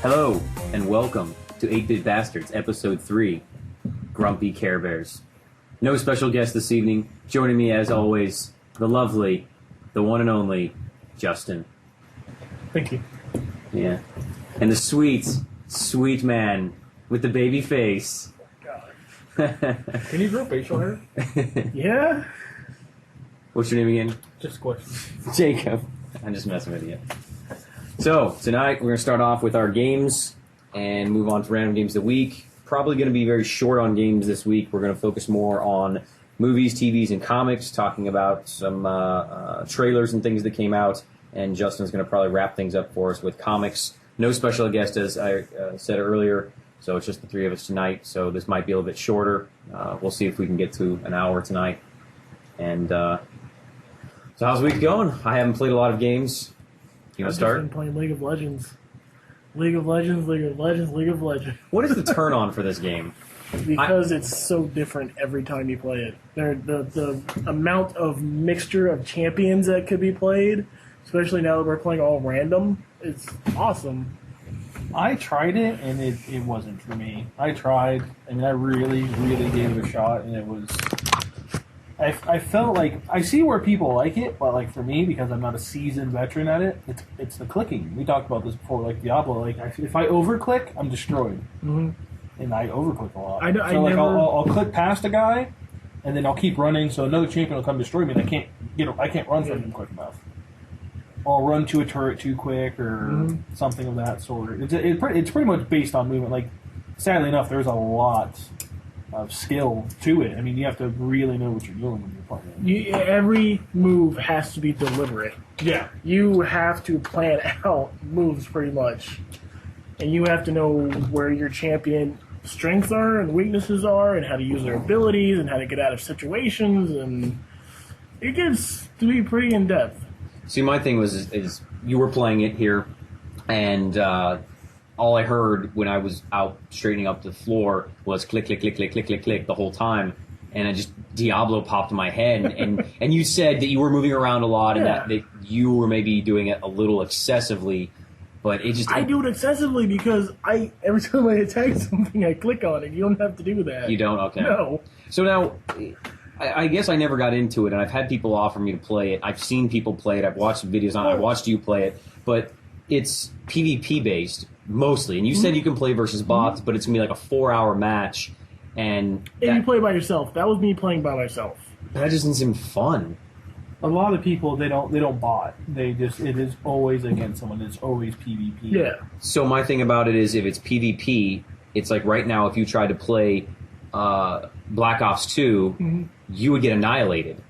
Hello, and welcome to 8-Bit Bastards, Episode 3, Grumpy Care Bears. No special guest this evening. Joining me, as always, the lovely, the one and only, Justin. Thank you. Yeah. And the sweet, sweet man with the baby face. God. Can you grow facial hair? Yeah. What's your name again? Just a question. Jacob. I'm just messing with you. So, tonight we're going to start off with our games and move on to random games of the week. Probably going to be very short on games this week. We're going to focus more on movies, TVs, and comics, talking about some trailers and things that came out. And Justin's going to probably wrap things up for us with comics. No special guest, as I said earlier, so it's just the three of us tonight. So this might be a little bit shorter. We'll see if we can get to an hour tonight. And so how's the week going? I haven't played a lot of games. You want to start? I've been playing League of Legends. League of Legends, League of Legends, League of Legends. What is the turn on for this game? Because it's so different every time you play it. The amount of mixture of champions that could be played, especially now that we're playing all random, it's awesome. I tried it, and it wasn't for me. I tried, and I really, really gave it a shot, and it was... I felt like... I see where people like it, but like for me, because I'm not a seasoned veteran at it, it's the clicking. We talked about this before, like Diablo. Like if I overclick, I'm destroyed. Mm-hmm. And I overclick a lot. I'll click past a guy, and then I'll keep running, so another champion will come destroy me, and I can't run from him quick enough. Or run to a turret too quick, or something of that sort. It's pretty much based on movement. Like, sadly enough, there's a lot of skill to it. I mean, you have to really know what you're doing when you're playing. Every move has to be deliberate. Yeah. You have to plan out moves pretty much. And you have to know where your champion strengths are and weaknesses are, and how to use their abilities, and how to get out of situations, and it gets to be pretty in-depth. See, my thing is you were playing it here, and all I heard when I was out straightening up the floor was click, click, click, click, click, click, click the whole time, and I just Diablo popped in my head, and you said that you were moving around a lot, and that you were maybe doing it a little excessively, but it just... I do it excessively because every time I attack something, I click on it. You don't have to do that. You don't? Okay. No. So now... I guess I never got into it, and I've had people offer me to play it. I've seen people play it. I've watched videos on it. I've watched you play it. But it's PvP-based, mostly. And you said you can play versus bots, but it's going to be like a 4-hour match. And you play by yourself. That was me playing by myself. That just doesn't seem fun. A lot of people, they don't bot. It is always against someone. It's always PvP. Yeah. So my thing about it is if it's PvP, it's like right now if you tried to play Black Ops 2, you would get annihilated.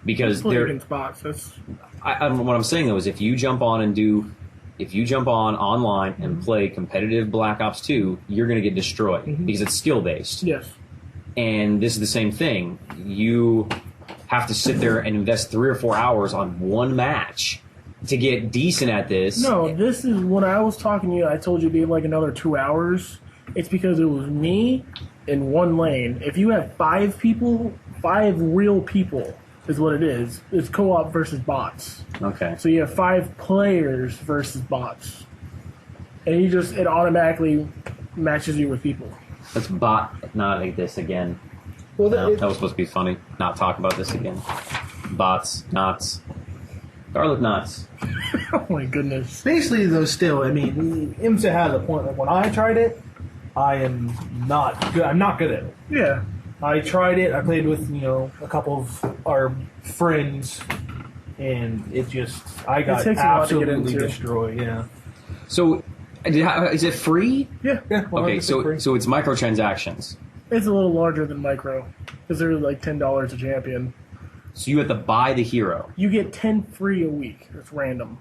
Because they're... against bots. What I'm saying, though, is if you jump on online and play competitive Black Ops 2, you're going to get destroyed because it's skill-based. Yes. And this is the same thing. You have to sit there and invest 3 or 4 hours on one match to get decent at this. No, this is when I was talking to you, I told you it'd be like another 2 hours. It's because it was me in one lane. If you have 5 people, 5 real people is what it is. It's co-op versus bots. Okay. So you have 5 players versus bots. And it automatically matches you with people. Let's bot not like this again. Well, No, that was supposed to be funny. Not talk about this again. Bots, knots. Garlic knots. Oh my goodness. Basically, though, still, I mean, Emsa has a point. Like, when I tried it, I am not good. I'm not good at it. Yeah. I tried it. I played with, a couple of our friends, and I got absolutely destroyed. Yeah. So, is it free? Yeah. Okay, so it's microtransactions. It's a little larger than micro, because they're like $10 a champion. So you have to buy the hero. You get 10 free a week. It's random.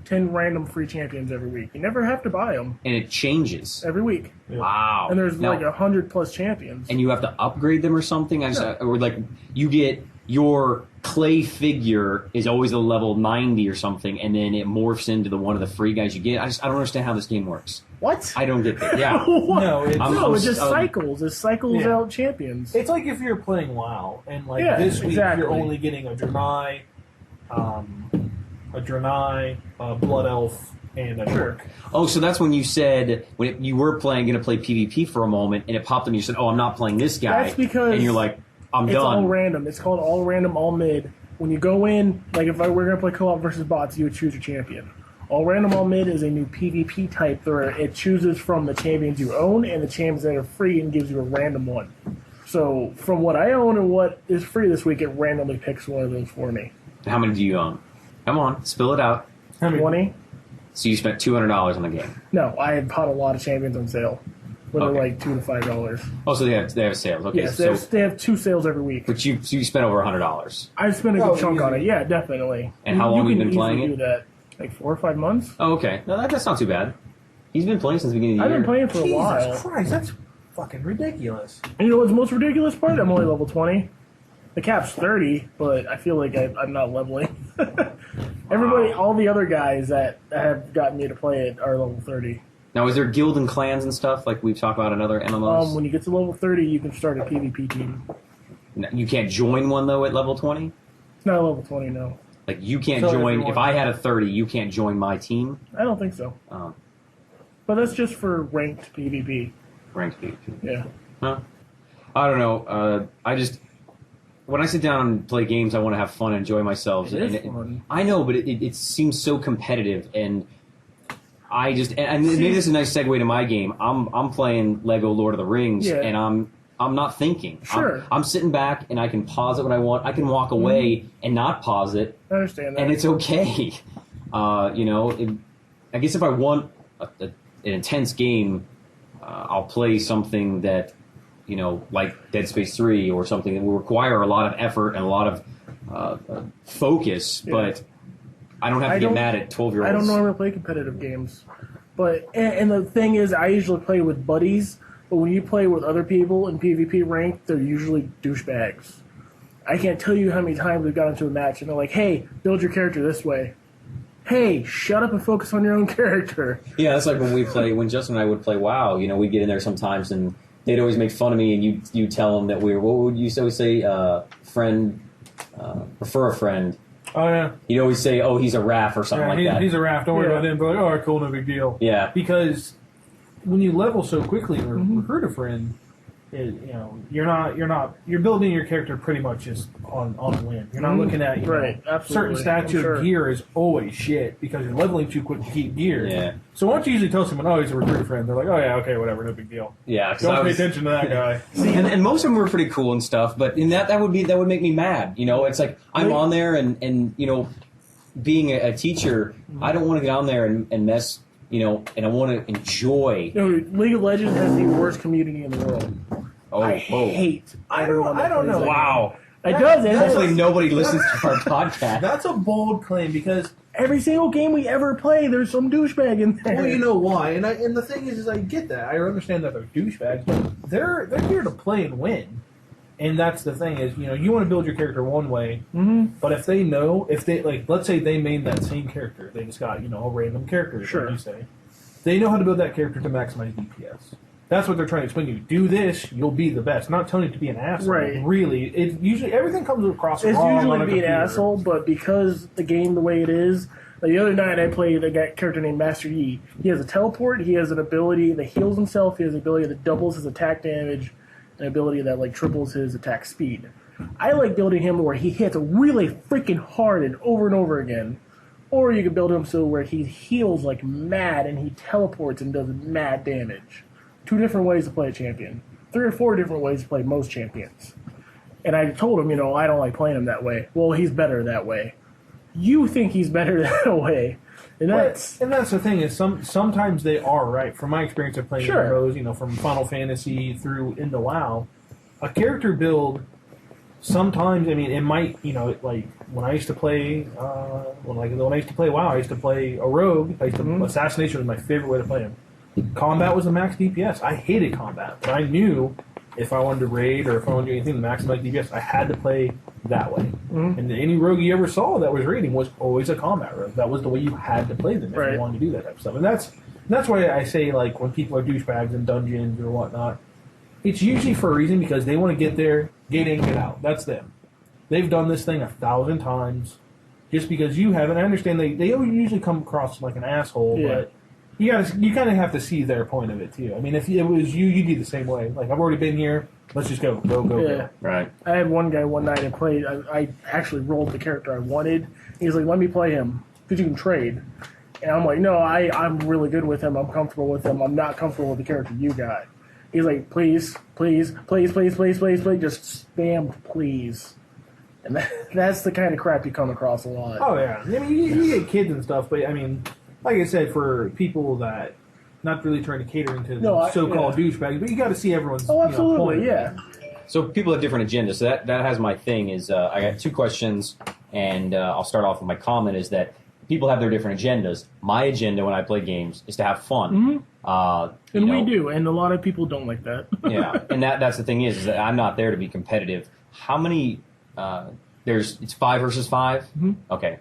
10 random free champions every week. You never have to buy them. And it changes. Every week. Wow. And there's like 100+ champions. And you have to upgrade them or something? Or like you get your clay figure is always a level 90 or something, and then it morphs into one of the free guys you get. I don't understand how this game works. What? I don't get that. Yeah. It just cycles. It cycles out champions. It's like if you're playing WoW, and this week you're only getting a Draenei, Blood Elf, and that Sure. work. Oh, so that's when you said you were going to play PvP for a moment, and it popped up and you said, "Oh, I'm not playing this guy." That's because and you're like, "I'm it's done." all random. It's called all random, all mid. When you go in, like if we're going to play co-op versus bots, you would choose your champion. All random, all mid is a new PvP type where it chooses from the champions you own and the champions that are free and gives you a random one. So from what I own and what is free this week, it randomly picks one of those for me. How many do you own? Come on, spill it out. How many- 20? So you spent $200 on the game. No, I had bought a lot of champions on sale. Where Okay. they're like $2 to $5. Oh, so they have sales. Okay, Yes, so they have 2 sales every week. but you spent over $100. I spent a good Oh, chunk on it. easy. Yeah, definitely. And how long have you can been playing easily it? do that. Like 4 or 5 months. Oh, okay. No, that's not too bad. He's been playing since the beginning of I've the year. been playing for a while. Jesus Christ, that's fucking ridiculous. And you know what's the most ridiculous part? I'm only level 20. The cap's 30, but I feel like I'm not leveling. Everybody, all the other guys that have gotten me to play it are level 30. Now, is there guild and clans and stuff like we've talked about in other MMOs? When you get to level 30, you can start a PvP team. You can't join one though at level 20. It's not level 20, no. Like you can't So join. everyone- If I had a 30, you can't join my team. I don't think so. Oh, But that's just for ranked PvP. ranked PvP. Yeah. Huh? I don't know. I just when I sit down and play games, I want to have fun and enjoy myself. It is And fun. I know, but it seems so competitive, and I just and maybe this is a nice segue to my game. I'm playing Lego Lord of the Rings, Yeah. and I'm not thinking. Sure. I'm sitting back and I can pause it when I want. I can walk away and not pause it, I understand that. and it's okay. I guess if I want an intense game, I'll play something that, like Dead Space 3 or something that will require a lot of effort and a lot of focus, Yeah. but I don't have to I get don't- mad at 12-year-olds. I don't normally play competitive games. But and the thing is, I usually play with buddies, but when you play with other people in PvP rank, they're usually douchebags. I can't tell you how many times we've got into a match and they're like, hey, build your character this way. Hey, shut up and focus on your own character. Yeah, that's like when Justin and I would play WoW, we'd get in there sometimes and they'd always make fun of me and you tell them that what would you always say, friend, prefer a friend. Oh, yeah. You'd always say, oh, he's a RAF or something like that. He's a raft. Don't worry Yeah. about him. But like, oh, cool, no big deal. Yeah. Because when you level so quickly and Mm-hmm. recruit a friend, you're building your character pretty much just on a whim. You're not looking at Right, certain absolutely. stats I'm sure. of gear is always shit because you're leveling too quick to keep gear. Yeah. So once you usually tell someone, oh, he's a recruit friend, they're like, oh yeah, okay, whatever, no big deal. Yeah, 'cause Don't I pay was- attention to that guy. And most of them were pretty cool and stuff, but in that would make me mad. It's like I'm on there and being a teacher, I don't want to get on there and mess, and I want to enjoy. League of Legends has the worst community in the world. Oh, I hate everyone that I don't plays know. that wow. game. It does. Hopefully nobody listens to our podcast. That's a bold claim because Every single game we ever play, there's some douchebag in there. well, you know why, and the thing is I get that. I understand that they're douchebags, but they're here to play and win. And that's the thing is, you want to build your character one way, but if they let's say they made that same character, they just got, a random character, Sure. like you say, they know how to build that character to maximize DPS. That's what they're trying to explain to you. Do this, you'll be the best. Not telling you to be an asshole. Right. Really, it usually everything comes across It's wrong usually on a to be an computer. asshole, but because the game the way it is, the other night I played a character named Master Yi. He has a teleport, he has an ability that heals himself, he has an ability that doubles his attack damage, an ability that triples his attack speed. I like building him where he hits really freaking hard and over again. Or you can build him so where he heals like mad and he teleports and does mad damage. 2 different ways to play a champion. 3 or 4 different ways to play most champions. And I told him, I don't like playing him that way. Well, he's better that way. You think he's better that way. And that's... And that's the thing is sometimes they are right. From my experience of playing Sure. MMOs, from Final Fantasy through into WoW, a character build sometimes it might like when I used to play when I used to play WoW, I used to play a rogue. Assassination was my favorite way to play him. Combat was the max DPS. I hated combat, but I knew if I wanted to raid or if I wanted to do anything to maximize DPS, I had to play that way. And any rogue you ever saw that was raiding was always a combat rogue. That was the way you had to play them if Right. you wanted to do that type of stuff. And that's why I say when people are douchebags in dungeons or whatnot, it's usually for a reason because they want to get there, get in, get out. That's them. They've done this thing 1,000 times. just because you have, and I understand they usually come across like an asshole, but you kind of have to see their point of it too. I mean, if it was you, you'd be the same way. Like, I've already been here. Let's just go. Right. I had one guy one night I played. I actually rolled the character I wanted. He's like, "Let me play him because you can trade." And I'm like, "No, I'm really good with him. I'm comfortable with him. I'm not comfortable with the character you got." He's like, "Please, please, please, please, please, please, please," just spammed please. And that's the kind of crap you come across a lot. Oh yeah, I mean you get kids and stuff, but I mean, like I said, for people that not really trying to cater into so-called douchebags, but you got to see everyone's. Oh, absolutely, point. yeah. So people have different agendas. So that has my thing is I got 2 questions, and I'll start off with my comment is that people have their different agendas. My agenda when I play games is to have fun. Mm-hmm. And we do, and a lot of people don't like that. Yeah, and that's the thing is that I'm not there to be competitive. How many? It's 5 versus 5. Mm-hmm. Okay.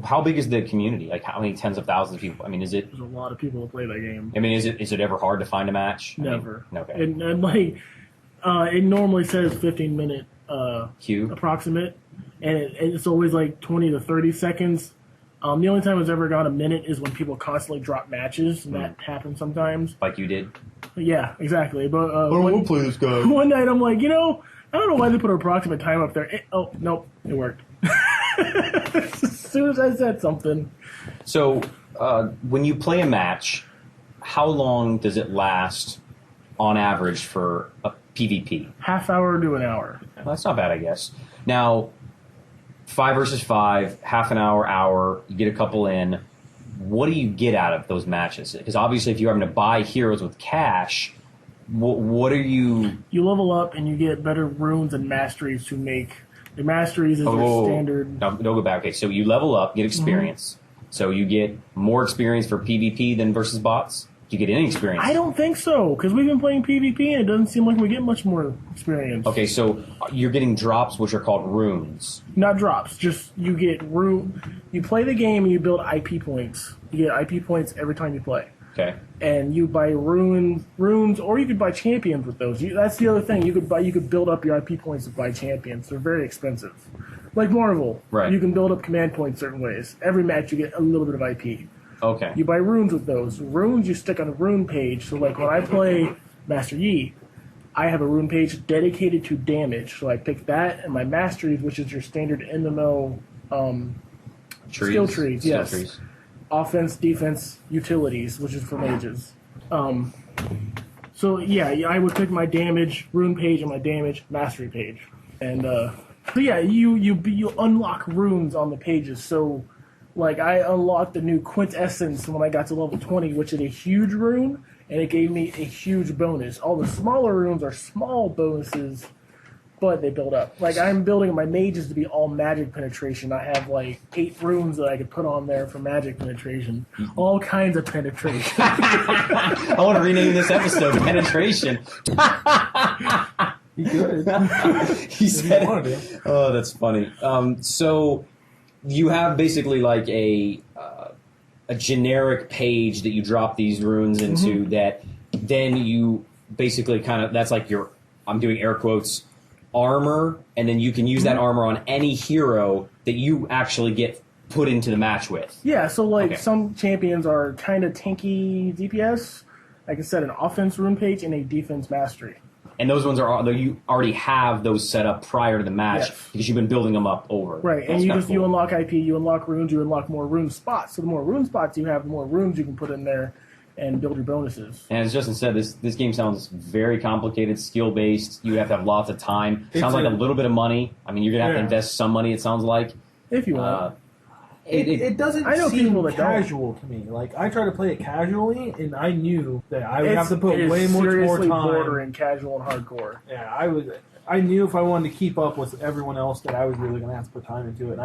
How big is the community? Like, how many tens of thousands of people? I mean, is it? There's a lot of people who play that game. I mean, is it ever hard to find a match? Never. I mean, okay. And like, it normally says 15-minute queue approximate, and it's always like 20 to 30 seconds. The only time it's ever gone a minute is when people constantly drop matches, and that happens sometimes. Like you did. Yeah, exactly. But we'll play this guy. One night I'm like, I don't know why they put an approximate time up there. Nope, it worked. As soon as I said something. So, when you play a match, how long does it last on average for a PvP? Half hour to an hour. Well, that's not bad, I guess. Now, 5 versus 5, half an hour, you get a couple in. What do you get out of those matches? Because obviously, if you're having to buy heroes with cash, what are you... You level up and you get better runes and masteries to make... The masteries is your standard... No, don't go back. Okay, so you level up, get experience. Mm-hmm. So you get more experience for PvP than versus bots? Do you get any experience? I don't think so, because we've been playing PvP and it doesn't seem like we get much more experience. Okay, so you're getting drops, which are called runes. Not drops, just you get rune... You play the game and you build IP points. You get IP points every time you play. Okay. And you buy runes, or you could buy champions with those. That's the other thing. You could build up your IP points to buy champions. They're very expensive. Like Marvel, right? You can build up command points certain ways. Every match you get a little bit of IP. Okay. You buy runes with those. Runes you stick on a rune page. So like when I play Master Yi, I have a rune page dedicated to damage. So I pick that and my masteries, which is your standard MMO skill trees. Yes. Trees. Offense, defense, utilities, which is for mages. So yeah, I would pick my damage rune page and my damage mastery page, and so yeah, you unlock runes on the pages. So like I unlocked the new quintessence when I got to level 20, which is a huge rune, and it gave me a huge bonus. All the smaller runes are small bonuses, but they build up. Like, I'm building my mages to be all magic penetration. I have, like, 8 runes that I could put on there for magic penetration. All kinds of penetration. I want to rename this episode Penetration. He could. He said it. Oh, that's funny. So you have basically, like, a generic page that you drop these runes into that then you basically kind of, that's like your, I'm doing air quotes, armor, and then you can use that armor on any hero that you actually get put into the match with. Yeah, so like some champions are kind of tanky DPS. Like I said, an offense rune page and a defense mastery. And those ones are you already have those set up prior to the match because you've been building them up over. Right, and you unlock IP, you unlock runes, you unlock more rune spots. So the more rune spots you have, the more runes you can put in there and build your bonuses. And as Justin said, this game sounds very complicated, skill-based. You have to have lots of time. Sounds like a little bit of money. I mean, you're going to have to invest some money, it sounds like. If you want. It doesn't seem casual to me. Like, I try to play it casually, and I knew that I would have to put way more time. Seriously bordering casual and hardcore. Yeah, I knew if I wanted to keep up with everyone else that I was really going to have to put time into it.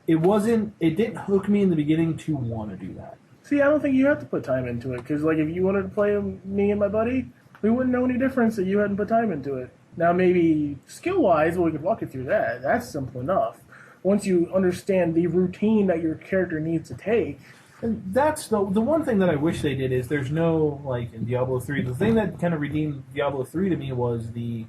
And it didn't hook me in the beginning to want to do that. See, I don't think you have to put time into it, because like if you wanted to play me and my buddy, we wouldn't know any difference that you hadn't put time into it. Now maybe skill-wise, we could walk you through that. That's simple enough. Once you understand the routine that your character needs to take. And that's the one thing that I wish they did is there's no, like in Diablo 3, the thing that kind of redeemed Diablo 3 to me was the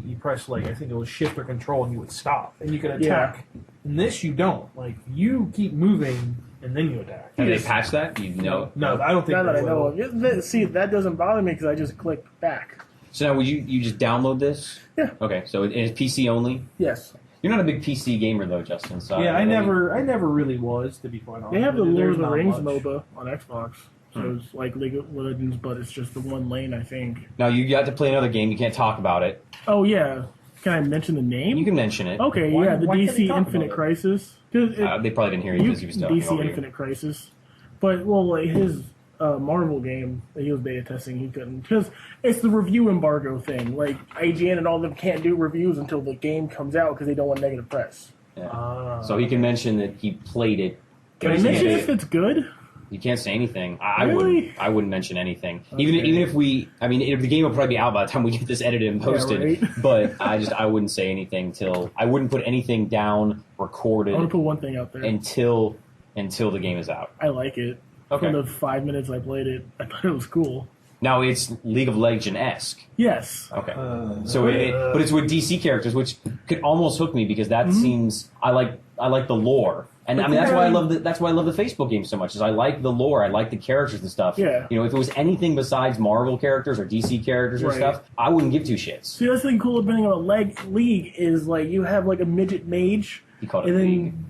you press like I think it was Shift or Control, and you would stop, and you could attack. In this, you don't. Like you keep moving, and then you attack. Have they patched that? You know? No, I don't think. Not that I know will. of. See, that doesn't bother me because I just click back. So now, would you just download this? Yeah. Okay, so it's PC only. Yes. You're not a big PC gamer though, Justin. So Yeah, I never really was, to be quite honest. They have the Lord There's of the not Rings much. MOBA on Xbox. So it's like League of Legends, but it's just the one lane, I think. Now you got to play another game. You can't talk about it. Oh, yeah. Can I mention the name? You can mention it. Okay, Why- yeah, the why can't DC we talk Infinite about it? Crisis. They probably didn't hear you because you was talking DC over you. Infinite Crisis. But, well, like his Marvel game that he was beta testing, he couldn't. Because it's the review embargo thing. Like, IGN and all of them can't do reviews until the game comes out because they don't want negative press. Yeah. So he can mention that he played it. Can I but mention he if it's good? You can't say anything. I Really? wouldn't mention anything. Okay. Even if if the game will probably be out by the time we get this edited and posted. right. But I wouldn't say anything I wouldn't put anything down recorded I want to put one thing out there. until the game is out. I like it. Okay. From the 5 minutes I played it, I thought it was cool. Now it's League of Legends-esque. Yes. Okay. But it's with DC characters, which could almost hook me because that seems I like the lore. And I mean that's why I love the Facebook game so much. Is I like the lore, I like the characters and stuff. Yeah. You know, if it was anything besides Marvel characters or DC characters or Right. stuff, I wouldn't give two shits. See, that's the thing cool about League is like you have like a midget mage, You call it and League. then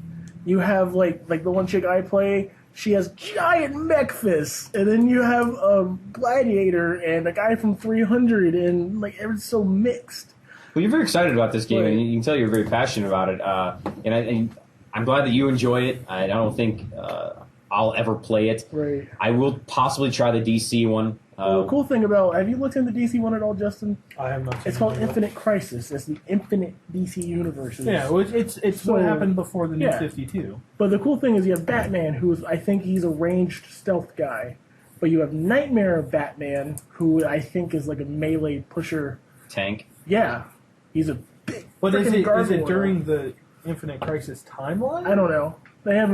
you have like the one chick I play. She has giant mech fists, and then you have a gladiator and a guy from 300, and like it's so mixed. Well, you're very excited about this game, Right. and you can tell you're very passionate about it. And I'm glad that you enjoy it. I don't think I'll ever play it. Right. I will possibly try the DC one. The cool thing about have you looked into DC one at all, Justin? I have not. It's called Infinite Crisis. It's the infinite DC universe. Yeah, well, it's So- what happened before the New yeah. 52. But the cool thing is you have Batman, I think he's a ranged stealth guy. But you have Nightmare Batman, who I think is like a melee pusher. Tank. Yeah. He's a big But is frickin' it gargoyle. during the Infinite Crisis timeline? I don't know. They don't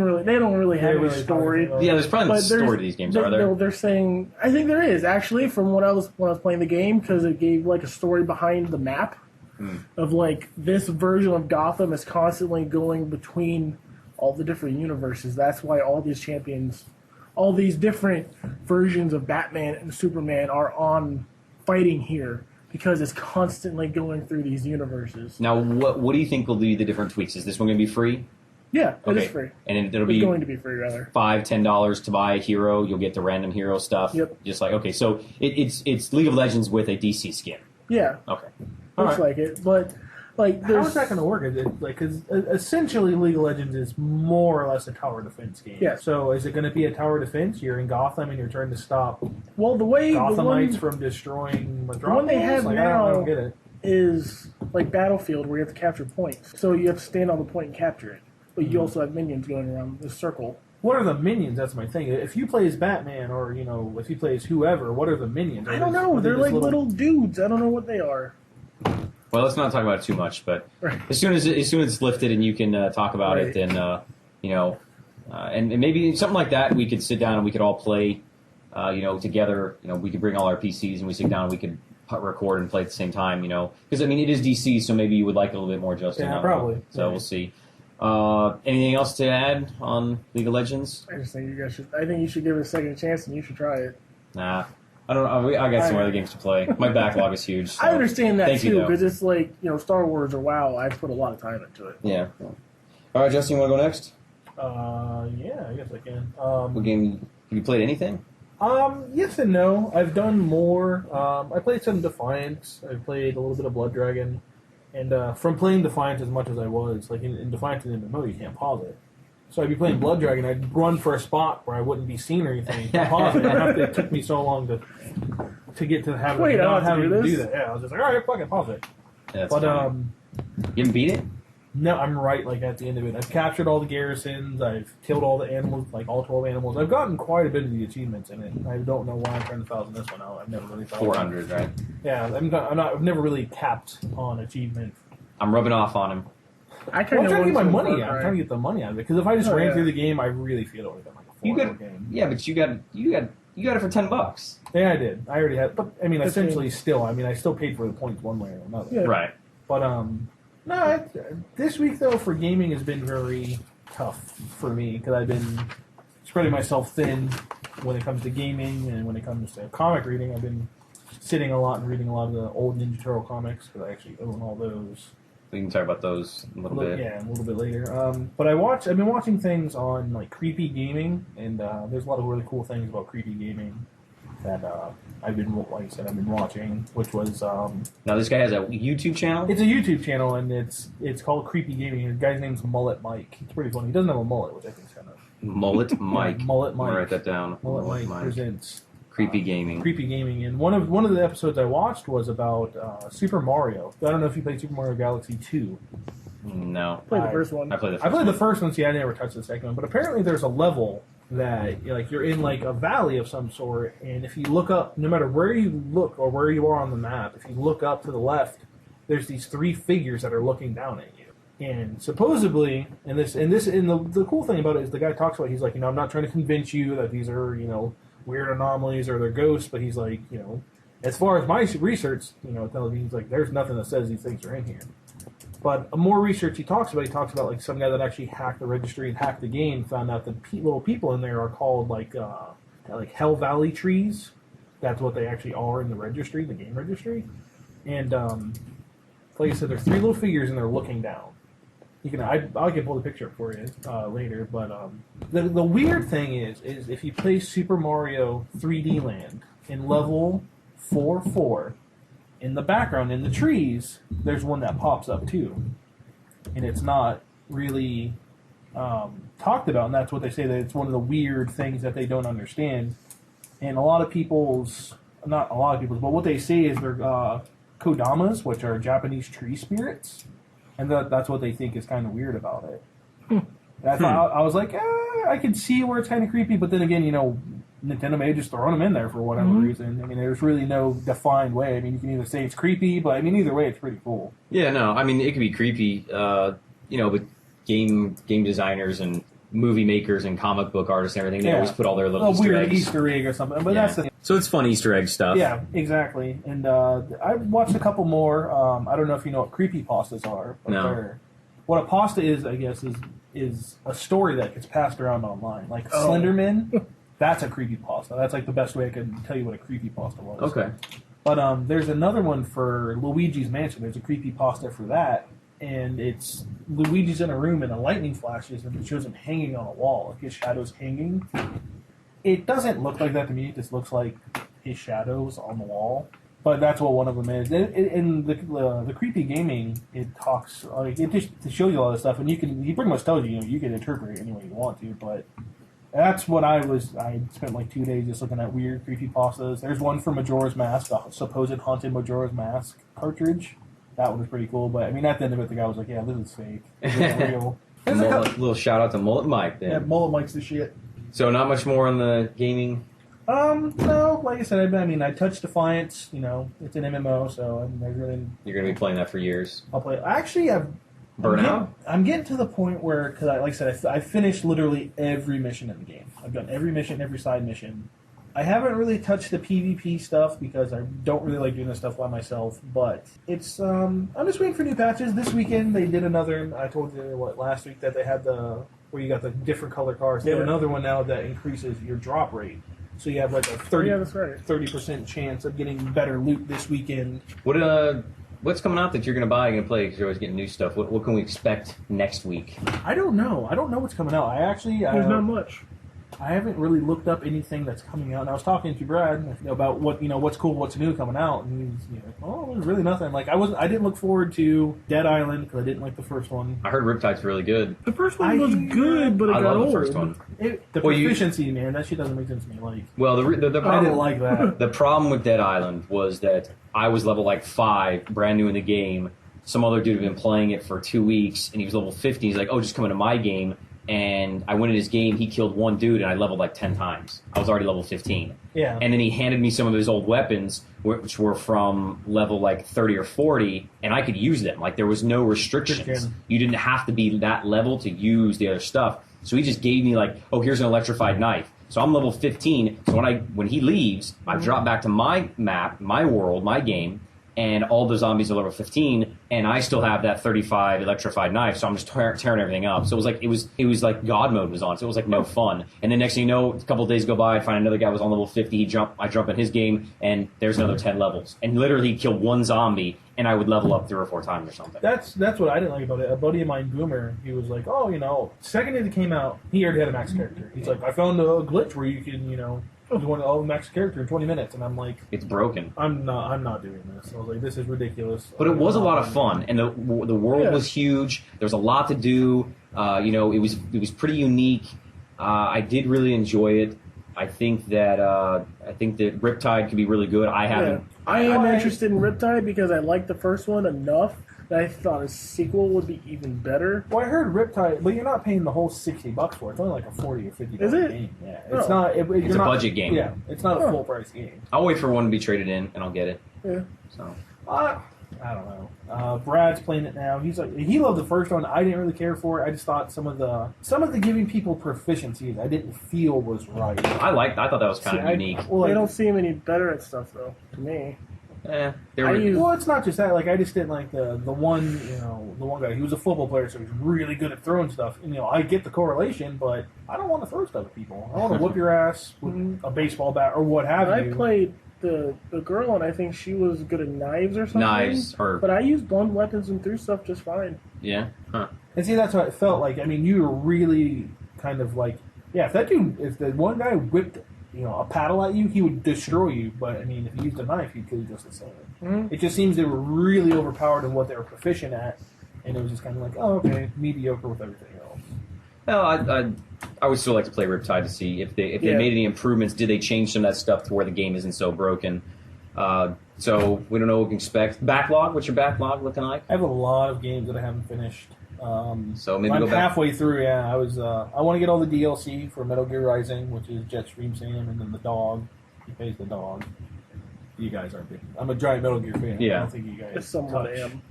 really have any really story. talking about- Yeah, there's probably no But story to these games, are there? They're saying I think there is actually from when I was playing the game because it gave like a story behind the map of like this version of Gotham is constantly going between all the different universes. That's why all these champions, all these different versions of Batman and Superman are on fighting here because it's constantly going through these universes. Now, what do you think will be the different tweaks? Is this one going to be free? Yeah, it Okay. is free. And it'll It's be going to be free rather. $5-10 to buy a hero. You'll get the random hero stuff. Yep. Just like okay, so it's League of Legends with a DC skin. Yeah, Okay. looks like it, but like How there's is that going to work? Is it like because essentially League of Legends is more or less a tower defense game. Yeah. So is it going to be a tower defense? You're in Gotham and you're trying to stop well the way the Gothamites one from destroying Metropolis. one they have like, now- I don't get it. is like Battlefield where you have to capture points. So you have to stand on the point and capture it. But you also have minions going around the circle. What are the minions? That's my thing. If you play as Batman or if you play as whoever, what are the minions? I don't know. They're like little dudes. I don't know what they are. Well, let's not talk about it too much, but Right. as soon as it's lifted and you can talk about it, Right. then and maybe something like that, we could sit down and we could all play, together. We could bring all our PCs and we sit down and we could record and play at the same time. Because I mean it is DC, so maybe you would like it a little bit more, Justin. Yeah, I don't know. probably. So Yeah. we'll see. Anything else to add on League of Legends? I just think you guys should. I think you should give it a second chance and you should try it. Nah, I don't know. I got some other games to play. My backlog is huge. So. I understand that Thank you, too though. because it's like Star Wars or WoW. I put a lot of time into it. Yeah. All right, Justin, you want to go next? Yeah, I guess I can. What game? Have you played anything? Yes and no. I've done more. I played some Defiance. I played a little bit of Blood Dragon. And from playing Defiance as much as I was, like in Defiance and MMO, you can't pause it. So I'd be playing Blood Dragon, I'd run for a spot where I wouldn't be seen or anything. Pause it. It took me so long to get to the habit Wait, of I not have to having do to this? do that. Yeah, I was just like, all right, fuck it, pause it. That's But funny. You haven't beat it? no, I'm right like at the end of it. I've captured all the garrisons. I've killed all the animals, like all 12 animals. I've gotten quite a bit of the achievements in it. I don't know why I'm trying to thousand this one out. I've never really thought 400, right? Yeah, I've never really capped on achievement. I'm rubbing off on him. I Well, kind I'm of trying to get my want money to out. I'm trying to get the money out of it because if I just Oh, ran yeah. through the game, I really feel it would have been like a 4-hour game. Yeah, but you got You got it for $10. Yeah, I did. I already had, but I mean, 15. essentially, still, I mean, I still paid for the points one way or another. Yeah. Right. But no, this week though for gaming has been very tough for me because I've been spreading myself thin when it comes to gaming and when it comes to comic reading. I've been sitting a lot and reading a lot of the old Ninja Turtle comics because I actually own all those. We can talk about those a little bit. Yeah, a little bit later. But I've been watching things on like Creepy Gaming, and there's a lot of really cool things about Creepy Gaming that I've been watching, which was Now this guy has a YouTube channel. it's a YouTube channel, and it's called Creepy Gaming. The guy's name's Mullet Mike. It's pretty funny. He doesn't have a mullet, which I think is kind of Mullet Mike. Mullet I'm gonna Mike. write that down. Mullet Mike presents Creepy Gaming. Creepy Gaming, and one of the episodes I watched was about Super Mario. I don't know if you played Super Mario Galaxy 2. No. Play the first one. I played the first I played one. the first one. See, I never touched the second one, but apparently there's a level that like you're in like a valley of some sort, and if you look up, no matter where you look or where you are on the map, if you look up to the left, there's these three figures that are looking down at you. And supposedly, the cool thing about it is the guy talks about, he's like, I'm not trying to convince you that these are weird anomalies or they're ghosts, but he's like, as far as my research, tells me, he's like, there's nothing that says these things are in here. But more research he talks about like some guy that actually hacked the registry and hacked the game, found out the little people in there are called like Hell Valley trees. That's what they actually are in the registry, the game registry. And like I said, there's three little figures and they're looking down. I can pull the picture up for you later. But the weird thing is if you play Super Mario 3D Land in level 4-4. In the background, in the trees, there's one that pops up too, and it's not really talked about. And that's what they say, that it's one of the weird things that they don't understand. And not a lot of people's, but what they say is they're kodamas, which are Japanese tree spirits, and that's what they think is kind of weird about it. And I was like, I can see where it's kind of creepy, but then again, Nintendo may have just thrown them in there for whatever reason. I mean, there's really no defined way. I mean, you can either say it's creepy, but I mean, either way, it's pretty cool. Yeah, no, I mean, it could be creepy, but game designers and movie makers and comic book artists and everything, they always put all their little Easter weird eggs. Easter egg or something. But that's the thing. So it's fun Easter egg stuff. Yeah, exactly. And I watched a couple more. I don't know if you know what creepypastas are. But No. What a pasta is, I guess, is a story that gets passed around online. Like Slenderman, that's a creepypasta. That's like the best way I can tell you what a creepypasta was. Okay. But there's another one for Luigi's Mansion. There's a creepypasta for that. And it's Luigi's in a room and a lightning flashes and it shows him hanging on a wall. Like his shadow's hanging. It doesn't look like that to me. It just looks like his shadow's on the wall. But that's what one of them is. In the creepy gaming, it talks it just shows you all this stuff, and he pretty much tells you you can interpret it any way you want to. But that's what I spent like 2 days just looking at weird creepypastas. There's one for Majora's Mask, the supposed haunted Majora's Mask cartridge. That one was pretty cool. But I mean, at the end of it, the guy was like, "Yeah, this is fake. This isn't real." Little shout out to Mullet Mike then. Yeah, Mullet Mike's the shit. So not much more on the gaming. No, like I said, I touched Defiance. It's an MMO, so there's really. You're going to be playing that for years. I'll play. Actually, Burnout? I'm getting to the point where, because like I said, I finished literally every mission in the game. I've done every mission, every side mission. I haven't really touched the PvP stuff because I don't really like doing this stuff by myself. But it's I'm just waiting for new patches. This weekend they did another. I told you last week that they had where you got the different color cars. They have another one now that increases your drop rate. So you have like a 30% chance of getting better loot this weekend. What's coming out that you're going to buy and play? Because you're always getting new stuff. What can we expect next week? I don't know. I don't know what's coming out. There's not much. I haven't really looked up anything that's coming out. And I was talking to Brad about what's cool, what's new coming out, and he's like, there's really nothing. Like I didn't look forward to Dead Island because I didn't like the first one. I heard Riptide's really good. The first one was good, but it I got love old. the first one. The proficiency, man, that shit doesn't make sense to me. Like, Well, the I problem, didn't like that. the problem with Dead Island was that I was level like 5, brand new in the game. Some other dude had been playing it for 2 weeks, and he was level 50. He's like, just come into my game. And I went in his game, he killed one dude, and I leveled like 10 times. I was already level 15. Yeah. And then he handed me some of his old weapons, which were from level like 30 or 40, and I could use them. Like, there was no restrictions. You didn't have to be that level to use the other stuff. So he just gave me like, here's an electrified knife. So I'm level 15. So when he leaves, I drop back to my map, my world, my game, and all the zombies are level 15, and I still have that 35 electrified knife, so I'm just tearing everything up. So it was like God mode was on, so it was like no fun. And then next thing you know, a couple of days go by, I find another guy was on level 50. I jump in his game, and there's another 10 levels. And literally he'd kill one zombie, and I would level up 3 or 4 times or something. That's what I didn't like about it. A buddy of mine, Boomer, he was like, oh, second day it came out, he already had a max character. He's like, I found a glitch where you can, you want to max character in 20 minutes, and I'm like, it's broken. I'm not doing this. I was like, this is ridiculous. But it was a lot of fun, and the world was huge. There was a lot to do. It was pretty unique. I did really enjoy it. I think that Riptide could be really good. I haven't. I am interested in Riptide because I liked the first one enough that I thought a sequel would be even better. Well, I heard Riptide, but you're not paying the whole $60 for it. It's only like a $40 or $50 Is it? game. Yeah, it's not. It's a budget game. Yeah, it's not a full price game. I'll wait for one to be traded in, and I'll get it. Yeah. So. I don't know. Brad's playing it now. He's like, he loved the first one. I didn't really care for it. I just thought some of the giving people proficiencies I didn't feel was right. I thought that was kind of unique. They don't seem any better at stuff though. To me. Well, it's not just that. Like, I just didn't like the one guy. He was a football player, so he's really good at throwing stuff. And, I get the correlation, but I don't want to throw stuff at people. I want to whoop your ass with a baseball bat or what have you. I played the girl, and I think she was good at knives or something. But I used blunt weapons and threw stuff just fine. Yeah. Huh. And see, that's what it felt like. I mean, you were really kind of like, if the one guy whipped a paddle at you, he would destroy you. But I mean, if you used a knife, he'd kill you just the same. Mm-hmm. It just seems they were really overpowered in what they were proficient at, and it was just kind of like, oh, okay, mediocre with everything else. Well, I would still like to play Riptide to see if they made any improvements. Did they change some of that stuff to where the game isn't so broken? So we don't know what we can expect. Backlog? What's your backlog looking like? I have a lot of games that I haven't finished. So maybe I'm go back halfway through. Yeah, I want to get all the DLC for Metal Gear Rising, which is Jetstream Sam, and then the dog. He pays the dog. You guys aren't big. I'm a giant Metal Gear fan. Yeah. I don't think you guys. It's somewhat am.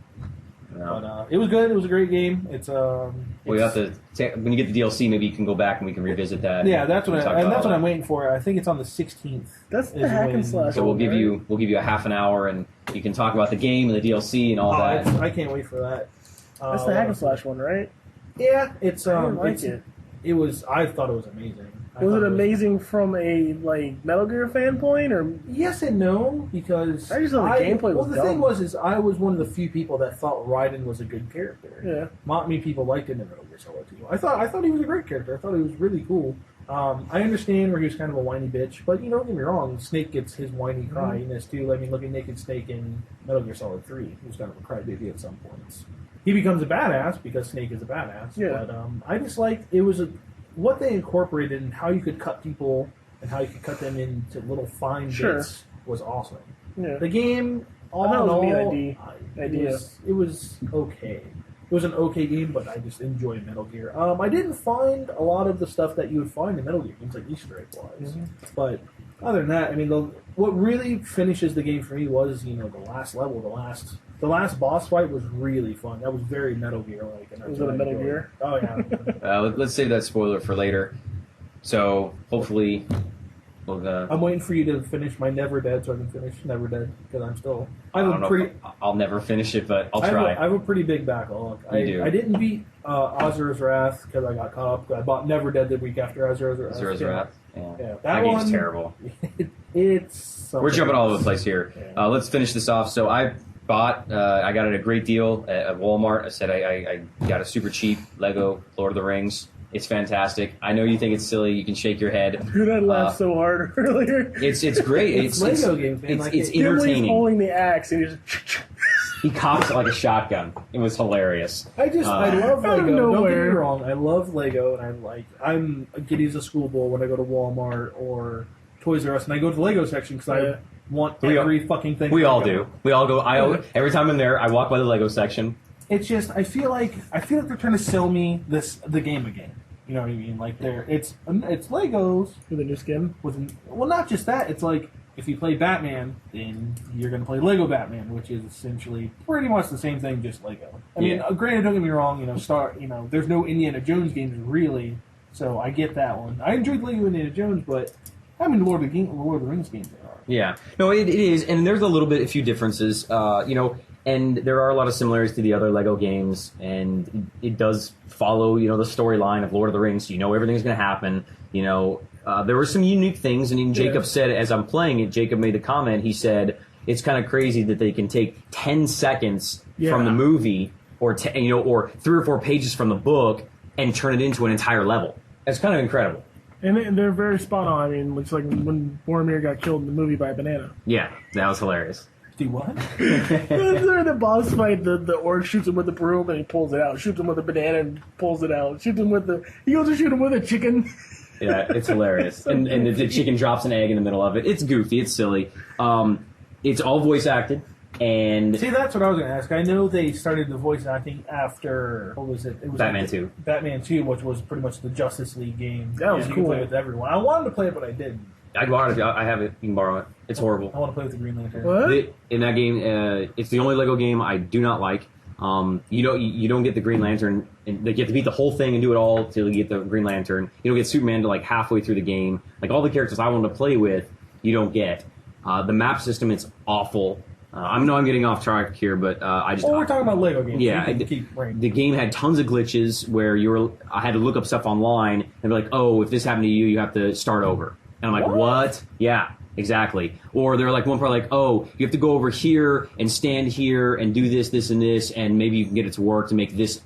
No. But it was good. It was a great game. It's we have to when you get the DLC, maybe you can go back and we can revisit that. Yeah, that's what I'm waiting for. I think it's on the 16th. That's the hack and slash. So we'll give you a half an hour, and you can talk about the game and the DLC and all that. I can't wait for that. That's the hack and slash one, right? Yeah, it's I didn't like it. It was. I thought it was amazing. Was it amazing from a Metal Gear fan point, or yes and no? Because I just thought the gameplay was the dumb. thing was, I was one of the few people that thought Raiden was a good character. Yeah, not many people liked him in Metal Gear Solid 2. I thought he was a great character. I thought he was really cool. I understand where he was kind of a whiny bitch, but don't get me wrong, Snake gets his whiny cryiness too. I mean, look at Naked Snake in Metal Gear Solid 3. He was kind of a crybaby at some points. He becomes a badass because Snake is a badass. Yeah. But I just liked what they incorporated and how you could cut people and how you could cut them into little fine bits was awesome. Yeah. The game, all in all, it was okay. It was an okay game, but I just enjoyed Metal Gear. I didn't find a lot of the stuff that you would find in Metal Gear games, like Easter egg wise. Mm-hmm. But other than that, I mean, what really finishes the game for me was the last level, the last boss fight was really fun. That was very Metal Gear like. Was it a Metal Gear? Oh yeah. Let's save that spoiler for later. So hopefully, I'm waiting for you to finish my Never Dead so I can finish Never Dead because I'm still. I'll never finish it, but I'll try. I have a pretty big backlog. I didn't beat Azura's Wrath because I got caught up. I bought Never Dead the week after Azura's Wrath. Azura's Wrath. Yeah. That game's terrible. We're jumping all over the place here. Yeah. Let's finish this off. So I got it at a great deal at Walmart. I said I got a super cheap Lego Lord of the Rings. It's fantastic. I know you think it's silly. You can shake your head. Dude, I laughed so hard earlier. It's great. It's Lego games, man. It's entertaining. He's holding the axe and he's just... He cocks it like a shotgun. It was hilarious. I love Lego. Don't get me wrong. I love Lego, and I'm giddy as a schoolboy when I go to Walmart or Toys R Us, and I go to the Lego section because I want every fucking thing. We all do. We all go. Every time I'm there, I walk by the Lego section. It's just I feel like they're trying to sell me the game again. You know what I mean? Like it's Legos with a new skin. Well, not just that. It's like if you play Batman, then you're going to play Lego Batman, which is essentially pretty much the same thing, just Lego. I mean, granted, don't get me wrong. There's no Indiana Jones games really, So I get that one. I enjoyed Lego Indiana Jones, but I mean, Lord of the Rings games are. Yeah, no, it is, and there's a few differences, and there are a lot of similarities to the other Lego games, and it does follow, the storyline of Lord of the Rings. You know everything's going to happen. There were some unique things, and even Jacob said, as I'm playing it, Jacob made the comment. He said it's kind of crazy that they can take 10 seconds from the movie, or or 3 or 4 pages from the book, and turn it into an entire level. That's kind of incredible. And they're very spot on. I mean, it's like when Boromir got killed in the movie by a banana. Yeah, that was hilarious. Do what? During the boss fight, the orc shoots him with the broom and he pulls it out. Shoots him with a banana and pulls it out. He goes to shoot him with a chicken. Yeah, it's hilarious. And the chicken drops an egg in the middle of it. It's goofy. It's silly. It's all voice acted. And see, that's what I was going to ask. I know they started the voice acting after, what was it? It was Batman 2. Batman 2, which was pretty much the Justice League game. That was you cool. could play with everyone. I wanted to play it, but I didn't. I have it. You can borrow it. It's horrible. I want to play with the Green Lantern. What? In that game, it's the only Lego game I do not like. You don't get the Green Lantern, and you have to beat the whole thing and do it all till you get the Green Lantern. You don't get Superman to like halfway through the game. Like all the characters I wanted to play with, you don't get. The map system, it's awful. I know I'm getting off track here, but we're talking about Lego games. Yeah, the game had tons of glitches where I had to look up stuff online and be like, oh, if this happened to you, you have to start over. And I'm like, what? Yeah, exactly. Or they're like one part like, oh, you have to go over here and stand here and do this, this, and this, and maybe you can get it to work to make this.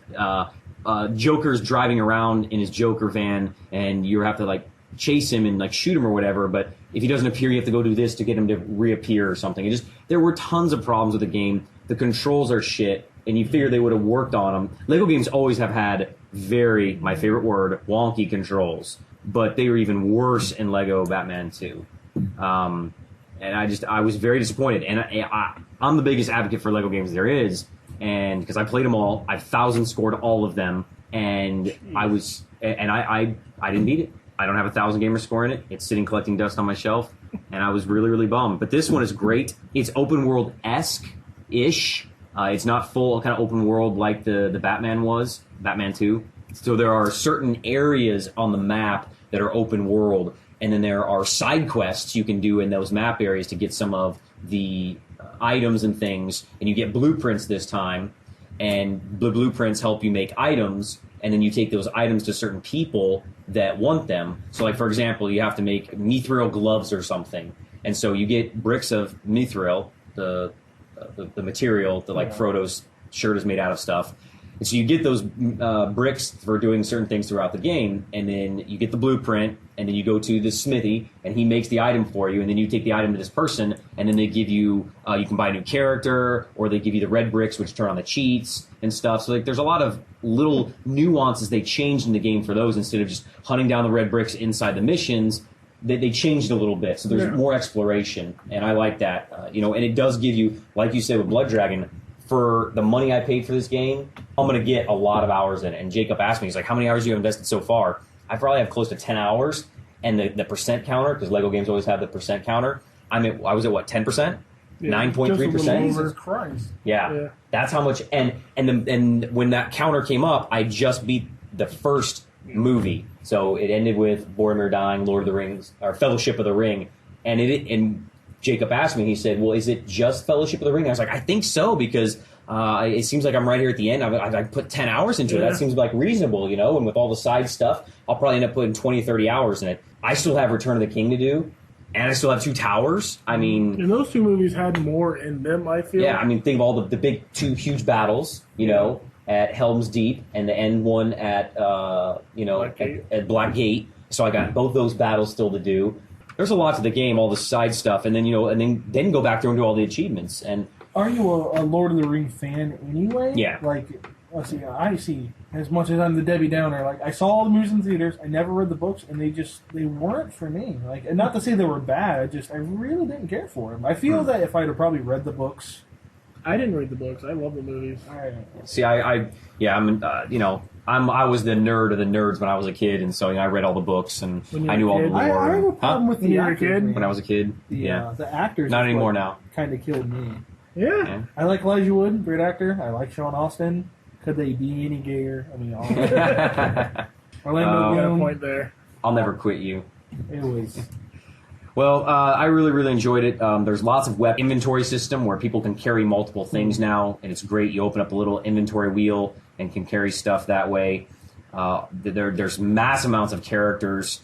Joker's driving around in his Joker van, and you have to like chase him and like shoot him or whatever, but if he doesn't appear, you have to go do this to get him to reappear or something. There were tons of problems with the game. The controls are shit, and you figure they would have worked on them. Lego games always have had my favorite word, wonky controls, but they were even worse in Lego Batman 2. And I was very disappointed. And I'm the biggest advocate for Lego games there is, and because I played them all, I've 1,000 scored all of them, and I didn't beat it. I don't have 1,000 gamer score in it. It's sitting collecting dust on my shelf, and I was really, really bummed. But this one is great. It's open world-esque-ish. It's not full kind of open world like the Batman was, Batman 2. So there are certain areas on the map that are open world, and then there are side quests you can do in those map areas to get some of the items and things, and you get blueprints this time, and the blueprints help you make items, and then you take those items to certain people that want them. So, like, for example, you have to make mithril gloves or something. And so you get bricks of mithril, the material that, like, Frodo's shirt is made out of stuff. And so you get those bricks for doing certain things throughout the game, and then you get the blueprint, and then you go to the smithy, and he makes the item for you, and then you take the item to this person, and then they give you, you can buy a new character, or they give you the red bricks, which turn on the cheats and stuff. So like, there's a lot of little nuances they changed in the game for those. Instead of just hunting down the red bricks inside the missions, they changed a little bit. So there's more exploration, and I like that. And it does give you, like you said with Blood Dragon, for the money I paid for this game, I'm going to get a lot of hours in it. And Jacob asked me, he's like, how many hours do you have invested so far? I probably have close to 10 hours. And the percent counter, because Lego games always have the percent counter, I was at what, 10%? Yeah, 9.3%? Jesus Christ. Yeah. That's how much. And when that counter came up, I just beat the first movie. So it ended with Boromir dying, Lord of the Rings, or Fellowship of the Ring. And Jacob asked me, he said, well, is it just Fellowship of the Ring? I was like, I think so, because it seems like I'm right here at the end. I put 10 hours into it. That seems like reasonable, and with all the side stuff, I'll probably end up putting 20, 30 hours in it. I still have Return of the King to do, and I still have 2 towers. I mean... And those 2 movies had more in them, I feel. Yeah, I mean, think of all the big 2 huge battles, at Helm's Deep, and the end one at Black Gate. So I got both those battles still to do. There's a lot to the game, all the side stuff, and then then go back there and do all the achievements. And are you a Lord of the Ring fan anyway? Yeah. Like, let's see, I see. As much as I'm the Debbie Downer, like I saw all the movies in theaters, I never read the books, and they weren't for me. Like, and not to say they were bad, I really didn't care for them. I feel that if I'd have probably read the books. I didn't read the books. I love the movies. See, I was the nerd of the nerds when I was a kid, and so I read all the books and I knew all the lore. I have a problem with the actors. When I was a kid, the actors. Not anymore now. Kind of killed me. Yeah. I like Elijah Wood, great actor. I like Sean Austin. Could they be any gayer? I mean, all Orlando Got a Bloom. point there. I'll never quit you. It was. Well, I really, really enjoyed it. There's lots of weapon inventory system where people can carry multiple things now, and it's great. You open up a little inventory wheel and can carry stuff that way. There's mass amounts of characters.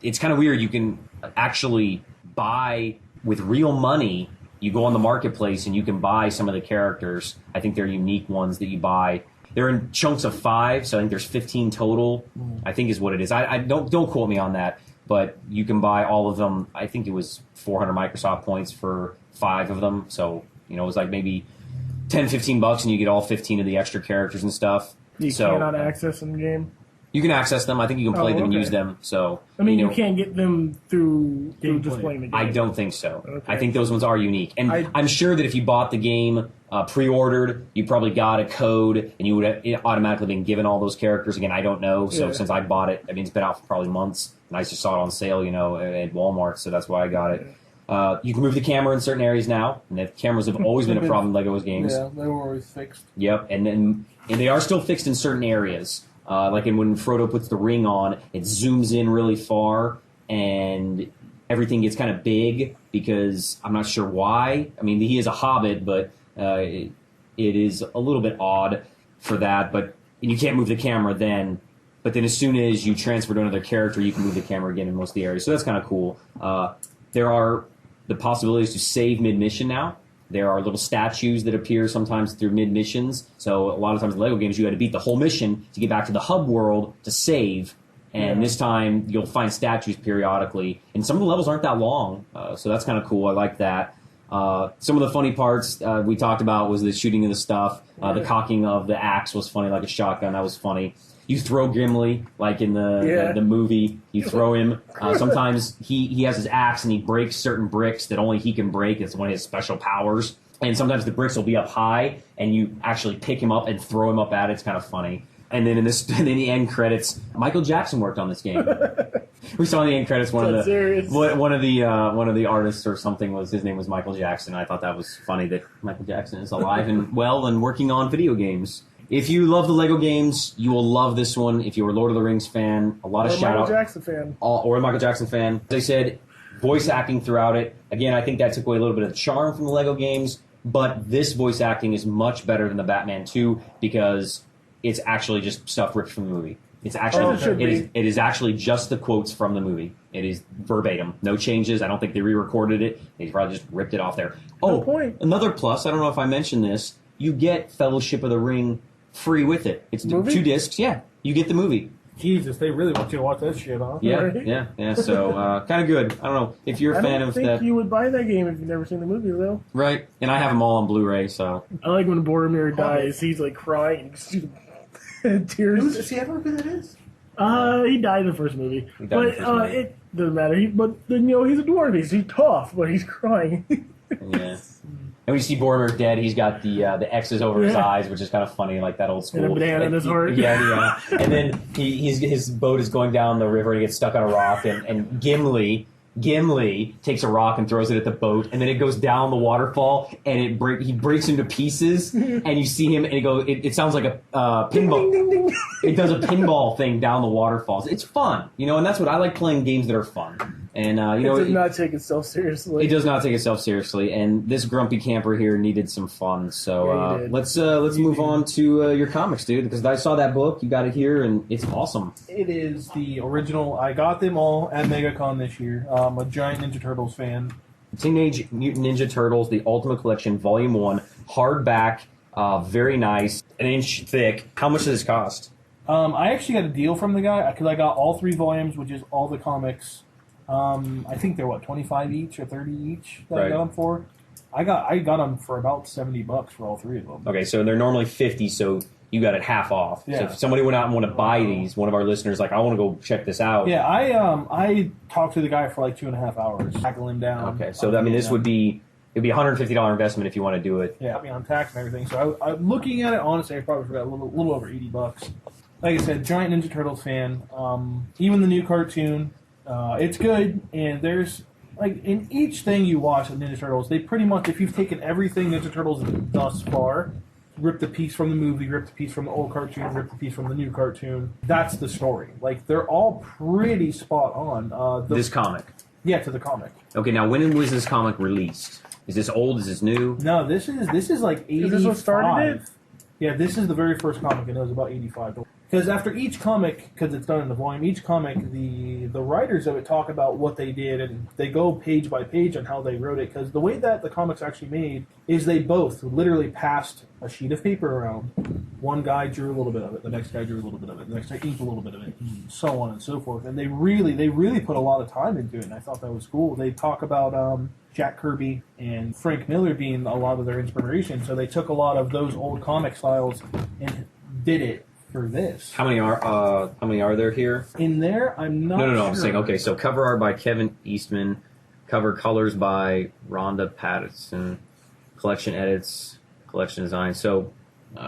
It's kind of weird. You can actually buy with real money. You go on the marketplace and you can buy some of the characters. I think they're unique ones that you buy. They're in chunks of 5, so I think there's 15 total. I think is what it is. I don't quote me on that, but you can buy all of them. I think it was 400 Microsoft points for 5 of them. So it was like maybe $10-15, and you get all 15 of the extra characters and stuff. You cannot access them in the game. You can access them. I think you can play them and okay. use them. So I mean, you can't get them through just playing the game. I don't think so. Okay. I think those ones are unique, and I'm sure that if you bought the game pre-ordered, you probably got a code, and you would have automatically been given all those characters. Again, I don't know. So since I bought it, I mean, it's been out for probably months, and I just saw it on sale, at Walmart. So that's why I got it. You can move the camera in certain areas now, and the cameras have always been a problem in Lego games. Yeah, they were always fixed. Yep, and they are still fixed in certain areas. Like when Frodo puts the ring on, it zooms in really far, and everything gets kind of big because I'm not sure why. I mean, he is a hobbit, but it is a little bit odd for that. And you can't move the camera then. But then as soon as you transfer to another character, you can move the camera again in most of the areas. So that's kind of cool. There are the possibilities to save mid-mission now. There are little statues that appear sometimes through mid-missions. So a lot of times in Lego games, you had to beat the whole mission to get back to the hub world to save. And this time, you'll find statues periodically. And some of the levels aren't that long, so that's kind of cool. I like that. Some of the funny parts we talked about was the shooting of the stuff. The cocking of the axe was funny, like a shotgun. That was funny. You throw Gimli, like in the movie. You throw him. Sometimes he has his axe and he breaks certain bricks that only he can break. It's one of his special powers. And sometimes the bricks will be up high, and you actually pick him up and throw him up at it. It's kind of funny. And then in the end credits, Michael Jackson worked on this game. We saw in the end credits one of the artists or something his name was Michael Jackson. I thought that was funny that Michael Jackson is alive and well and working on video games. If you love the Lego games, you will love this one. If you're a Lord of the Rings fan, a lot of shout out. Or a Michael Jackson fan. They said voice acting throughout it. Again, I think that took away a little bit of the charm from the Lego games, but this voice acting is much better than the Batman 2 because it's actually just stuff ripped from the movie. It's actually it is actually just the quotes from the movie. It is verbatim, no changes. I don't think they re-recorded it. They probably just ripped it off there. Another plus. I don't know if I mentioned this. You get Fellowship of the Ring free with it. It's 2 discs. Yeah, you get the movie. Jesus, they really want you to watch that shit, huh? Yeah. So kind of good. I don't know if you're a fan of that. I don't think you would buy that game if you've never seen the movie, though. Right, and I have them all on Blu-ray. So I like when Boromir dies. He's like crying. Tears. Does he ever who that is? He died in the first movie. It doesn't matter. He's a dwarf. He's tough, but he's crying. Yeah. And when you see Boromir dead, he's got the X's over his eyes, which is kind of funny, like that old school. And a banana in his heart. Yeah. And then his boat is going down the river and he gets stuck on a rock, and Gimli takes a rock and throws it at the boat, and then it goes down the waterfall, and he breaks into pieces, and you see him, and it sounds like a pinball. Ding, ding, ding. It does a pinball thing down the waterfalls. It's fun, and that's what I like, playing games that are fun. And it does not take itself seriously. It does not take itself seriously, and this grumpy camper here needed some fun. So let's move on to your comics, dude, because I saw that book. You got it here, and it's awesome. It is the original. I got them all at MegaCon this year. I'm a giant Ninja Turtles fan. Teenage Mutant Ninja Turtles: The Ultimate Collection, Volume 1, hardback, very nice, an inch thick. How much does this cost? I actually got a deal from the guy because I got all 3 volumes, which is all the comics. I think they're 25 each or 30 each that I got them for. I got them for about $70 for all 3 of them. Okay, so they're normally 50, so you got it half off. Yeah. So if somebody went out and want to buy these, one of our listeners I want to go check this out. Yeah, I talked to the guy for 2.5 hours, tackle him down. Okay, so this would be it'd be a $150 investment if you want to do it. Yeah, on tax and everything. So I'm looking at it. Honestly, I probably forgot a little over $80. Like I said, giant Ninja Turtles fan. Even the new cartoon. It's good, and there's in each thing you watch of Ninja Turtles, they pretty much, if you've taken everything Ninja Turtles thus far, rip the piece from the movie, rip the piece from the old cartoon, rip the piece from the new cartoon. That's the story. Like, they're all pretty spot on. This comic. Yeah, to the comic. Okay, now when was this comic released? Is this old? Is this new? No, this is like 85. Is this what started it? Yeah, this is the very first comic, and it was about 85. Because after each comic, because it's done in the volume, each comic, the writers of it talk about what they did, and they go page by page on how they wrote it. Because the way that the comic's actually made is they both literally passed a sheet of paper around. One guy drew a little bit of it, the next guy drew a little bit of it, the next guy inked a little bit of it, and so on and so forth. And they really put a lot of time into it, and I thought that was cool. They talk about Jack Kirby and Frank Miller being a lot of their inspiration, so they took a lot of those old comic styles and did it for this. How many are there here? In there, I'm not No. sure. I'm saying, okay, so cover art by Kevin Eastman, cover colors by Rhonda Patterson, collection edits, collection design. So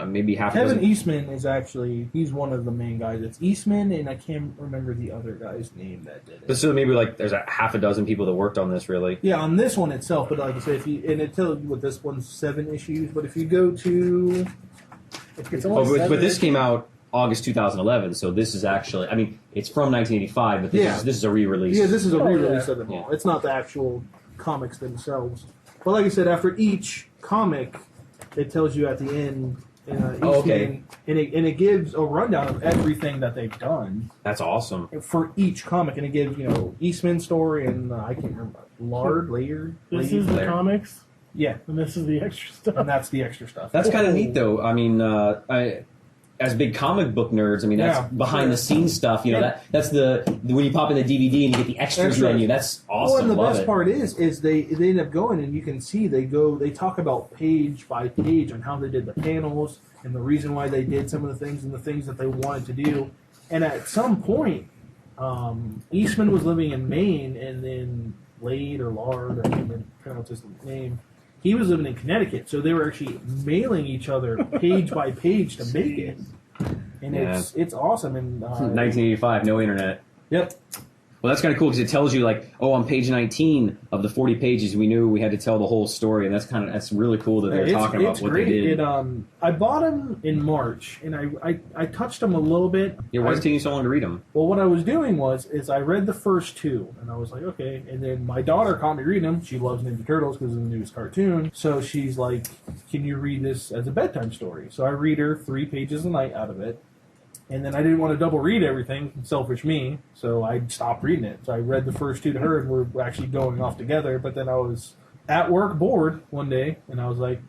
maybe half. Kevin Eastman is actually, he's one of the main guys. It's Eastman, and I can't remember the other guy's name that did it. So maybe like there's a half a dozen people that worked on this, really. Yeah, on this one itself, but like I said, and it tells you what this one's 7 issues, but if you go to... It's only But this came out August 2011, so this is actually, I mean, it's from 1985, but this is a re-release. Yeah, this is a re-release yeah. of them all. It's not the actual comics themselves. But like I said, after each comic, it tells you at the end, okay. and it gives a rundown of everything that they've done That's awesome. for each comic, and it gives, Eastman's story, and I can't remember, Laird? This is the Laird. comics, Yeah, and this is the extra stuff. and that's the extra stuff. That's kind of neat, though. I mean, as big comic book nerds, I mean, that's behind the scenes stuff. That's when you pop in the DVD and you get the extras menu. That's awesome. Well, and the Love best it. part is they end up going, and you can see they talk about page by page on how they did the panels and the reason why they did some of the things and the things that they wanted to do. And at some point, Eastman was living in Maine, and then Lard, I can't pronounce his name. He was living in Connecticut, so they were actually mailing each other page by page to make it, and it's awesome. And 1985, no internet. Yep. Well, that's kind of cool because it tells you, like, on page 19 of the 40 pages, we knew we had to tell the whole story, and that's really cool that they're talking about what great. they did. I bought them in March, and I touched them a little bit. Yeah, why is it taking you so long to read them? Well, what I was doing is I read the first 2, and I was like, okay. And then my daughter caught me reading them. She loves Ninja Turtles because of the newest cartoon. So she's like, can you read this as a bedtime story? So I read her 3 pages a night out of it. And then I didn't want to double read everything, selfish me, so I stopped reading it. So I read the first 2 to her, and we're actually going off together. But then I was at work bored one day, and I was like,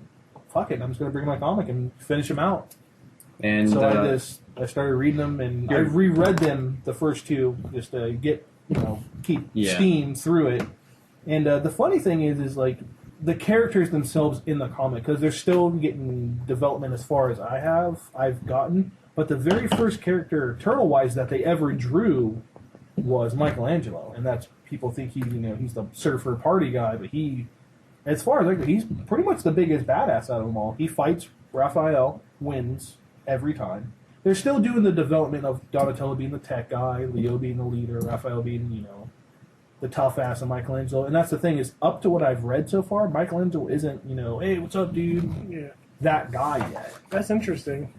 fuck it, I'm just going to bring my comic and finish them out. And so I started reading them, and I reread them, the first 2, just to get, keep steam through it. And the funny thing is like, the characters themselves in the comic, because they're still getting development as far as I've gotten. But the very first character, turtle-wise, that they ever drew was Michelangelo, and that's people think he's the surfer party guy, but as far as he's pretty much the biggest badass out of them all. He fights Raphael, wins every time. They're still doing the development of Donatello being the tech guy, Leo being the leader, Raphael being the tough ass of Michelangelo, and that's the thing is up to what I've read so far, Michelangelo isn't hey, what's up, dude? That guy yet. That's interesting.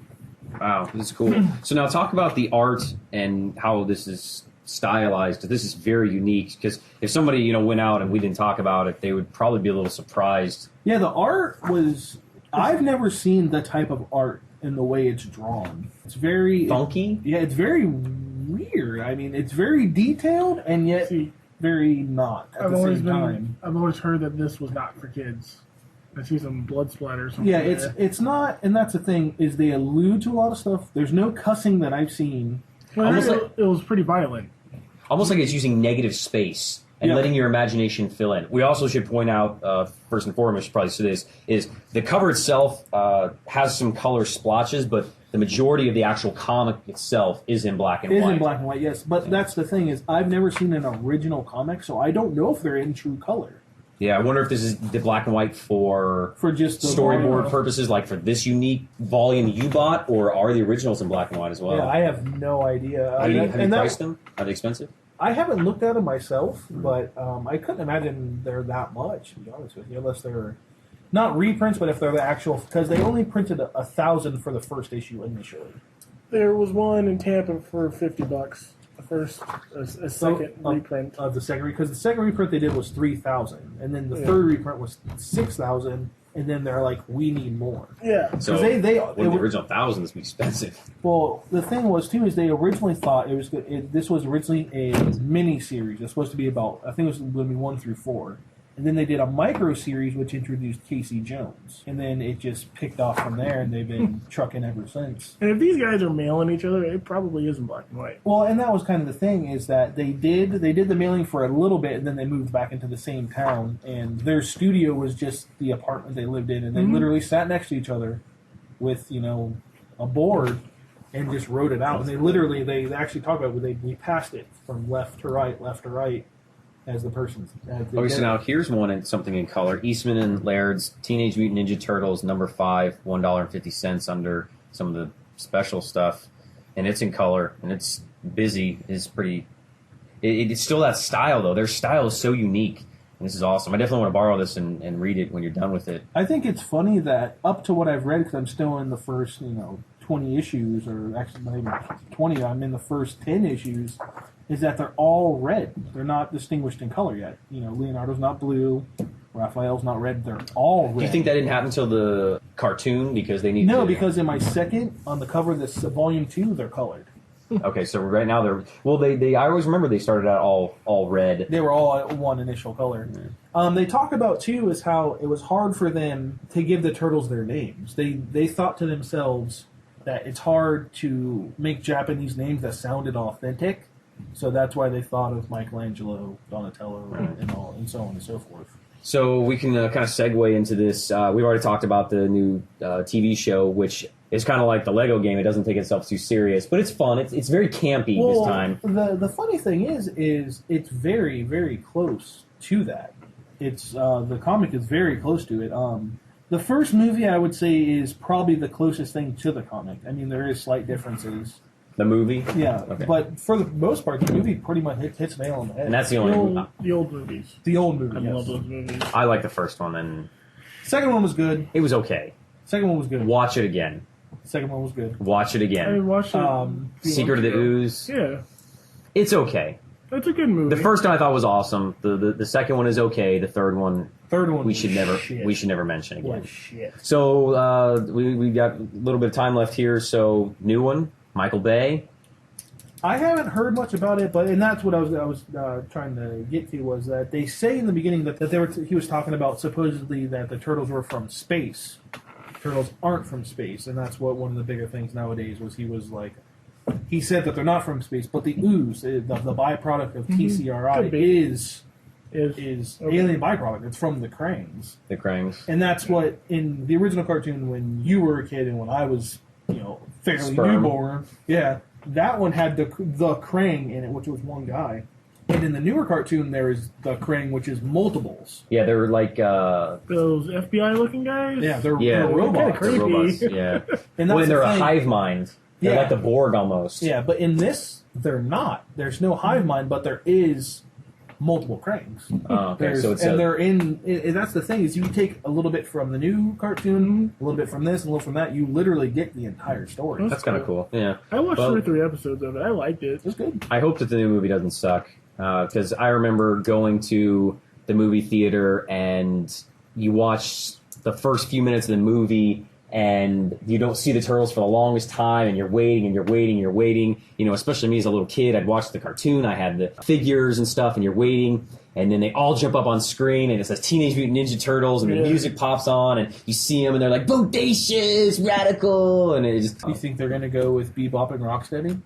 Wow, this is cool. So now talk about the art and how this is stylized. This is very unique because if somebody went out and we didn't talk about it, they would probably be a little surprised. Yeah, the art was. I've never seen the type of art in the way it's drawn. It's very funky. Yeah, it's very weird. I mean, it's very detailed and yet very not at the same time. I've always heard that this was not for kids. I see some blood splatter or something. Yeah, it's not, and that's the thing, is they allude to a lot of stuff. There's no cussing that I've seen. Well, it was pretty violent. Almost like it's using negative space and letting your imagination fill in. We also should point out, first and foremost, probably say this, is the cover itself has some color splotches, but the majority of the actual comic itself is in black and white. Is in black and white, yes. But that's the thing, is I've never seen an original comic, so I don't know if they're in true color. Yeah, I wonder if this is the black and white for just the storyboard purposes, like for this unique volume you bought, or are the originals in black and white as well? Yeah, I have no idea. Have you priced them? Are they expensive? I haven't looked at them myself, but I couldn't imagine they're that much, to be honest with you, unless they're Not reprints, but if they're the actual, because they only printed 1,000 for the first issue initially. There was one in Tampa for $50. The first, a second reprint of the second, because the second reprint they did was 3,000, and then the third reprint was 6,000, and then they're like, we need more. Yeah. So the original 1,000 is expensive. Well, the thing was too is they originally thought it was good. This was originally a mini series. It was supposed to be about, I think it was going to be 1 through 4. And then they did a micro series which introduced Casey Jones. And then it just picked off from there, and they've been trucking ever since. And if these guys are mailing each other, it probably isn't black and white. Well, and that was kind of the thing, is that they did the mailing for a little bit, and then they moved back into the same town, and their studio was just the apartment they lived in, and they literally sat next to each other with, a board and just wrote it out. And they actually talk about it, we passed it from left to right, as the person. Okay, so now here's one and something in color. Eastman and Laird's Teenage Mutant Ninja Turtles number 5, $1.50 under some of the special stuff, and it's in color and it's busy. It's pretty. It's still that style though. Their style is so unique, and this is awesome. I definitely want to borrow this and read it when you're done with it. I think it's funny that up to what I've read, because I'm still in the first 20 issues, or actually not even 20. I'm in the first 10 issues. Is that they're all red. They're not distinguished in color yet. Leonardo's not blue. Raphael's not red. They're all red. Do you think that didn't happen until the cartoon because they need No, because in my second, on the cover of this volume 2, they're colored. Okay, so right now they're... Well, they I always remember they started out all red. They were all one initial color. They talk about, too, is how it was hard for them to give the turtles their names. They thought to themselves that it's hard to make Japanese names that sounded authentic. So that's why they thought of Michelangelo, Donatello, and so on and so forth. So we can kind of segue into this. We've already talked about the new TV show, which is kind of like the Lego game. It doesn't take itself too serious, but it's fun. It's very campy this time. The funny thing is it's very, very close to that. It's the comic is very close to it. The first movie, I would say, is probably the closest thing to the comic. I mean, there is slight differences. The movie? Yeah, okay. But for the most part, the movie pretty much hits nail on the head. And that's the only... The old movies. The old movie, I love those movies. I like the first one, and... Second one was good. It was okay. Second one was good. Watch it again. Second one was good. Watch it again. I watched it. Secret of the Ooze. Yeah. It's okay. That's a good movie. The first one I thought was awesome. The second one is okay. The third one we should never mention again. Shit. So we got a little bit of time left here. So new one, Michael Bay. I haven't heard much about it, and that's what I was trying to get to, was that they say in the beginning that he was talking about supposedly that the turtles were from space. Turtles aren't from space, and that's what one of the bigger things nowadays was. He said that they're not from space, but the ooze, the byproduct of TCRI, is alien byproduct. It's from the Krangs. The Krangs. And that's what, in the original cartoon, when you were a kid and when I was, fairly newborn, that one had the Krang in it, which was one guy. And in the newer cartoon, there is the Krang, which is multiples. Yeah, they're like... those FBI-looking guys? Yeah, they're They're robots. creepy. robots, yeah. And that's they're the a thing. hive mind. They're like the Borg almost. Yeah, but in this, they're not. There's no hive mind, but there is multiple Krangs. Oh, okay. So it's they're in. And that's the thing, is you take a little bit from the new cartoon, a little bit from this, and a little from that. You literally get the entire story. That's kind of cool. Yeah. I watched 2 or 3 episodes of it. I liked it. It's good. I hope that the new movie doesn't suck, because I remember going to the movie theater and you watch the first few minutes of the movie and you don't see the turtles for the longest time, and you're waiting and you're waiting and you're waiting. Especially me as a little kid, I'd watch the cartoon, I had the figures and stuff, and you're waiting, and then they all jump up on screen, and it says Teenage Mutant Ninja Turtles, and the music pops on, and you see them, and they're like, bodacious, radical, and it just... You think they're going to go with Bebop and Rocksteady?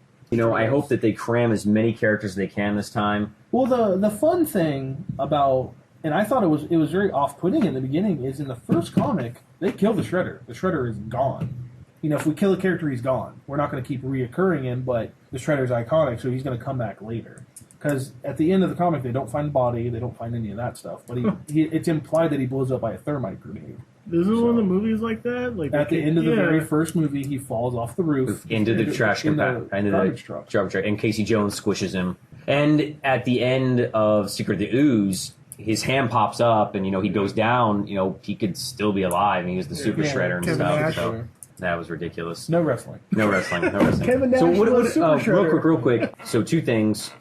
I hope that they cram as many characters as they can this time. Well, the fun thing about... And I thought it was very off-putting in the beginning, is in the first comic, they kill the Shredder. The Shredder is gone. If we kill a character, he's gone. We're not going to keep reoccurring him, but the Shredder's iconic, so he's going to come back later. Because at the end of the comic, they don't find the body, they don't find any of that stuff. But it's implied that he blows up by a thermite grenade. This is one of the movies like that? Like at the end of the very first movie, he falls off the roof. Into the trash compactor. Into the garbage truck. And Casey Jones squishes him. And at the end of Secret of the Ooze, his hand pops up and he goes down, he could still be alive. And he was the Super Shredder and Kevin stuff. Nash. So that was ridiculous. No wrestling. No wrestling. No wrestling. Kevin Nash so was Super Shredder. real quick. So 2 things.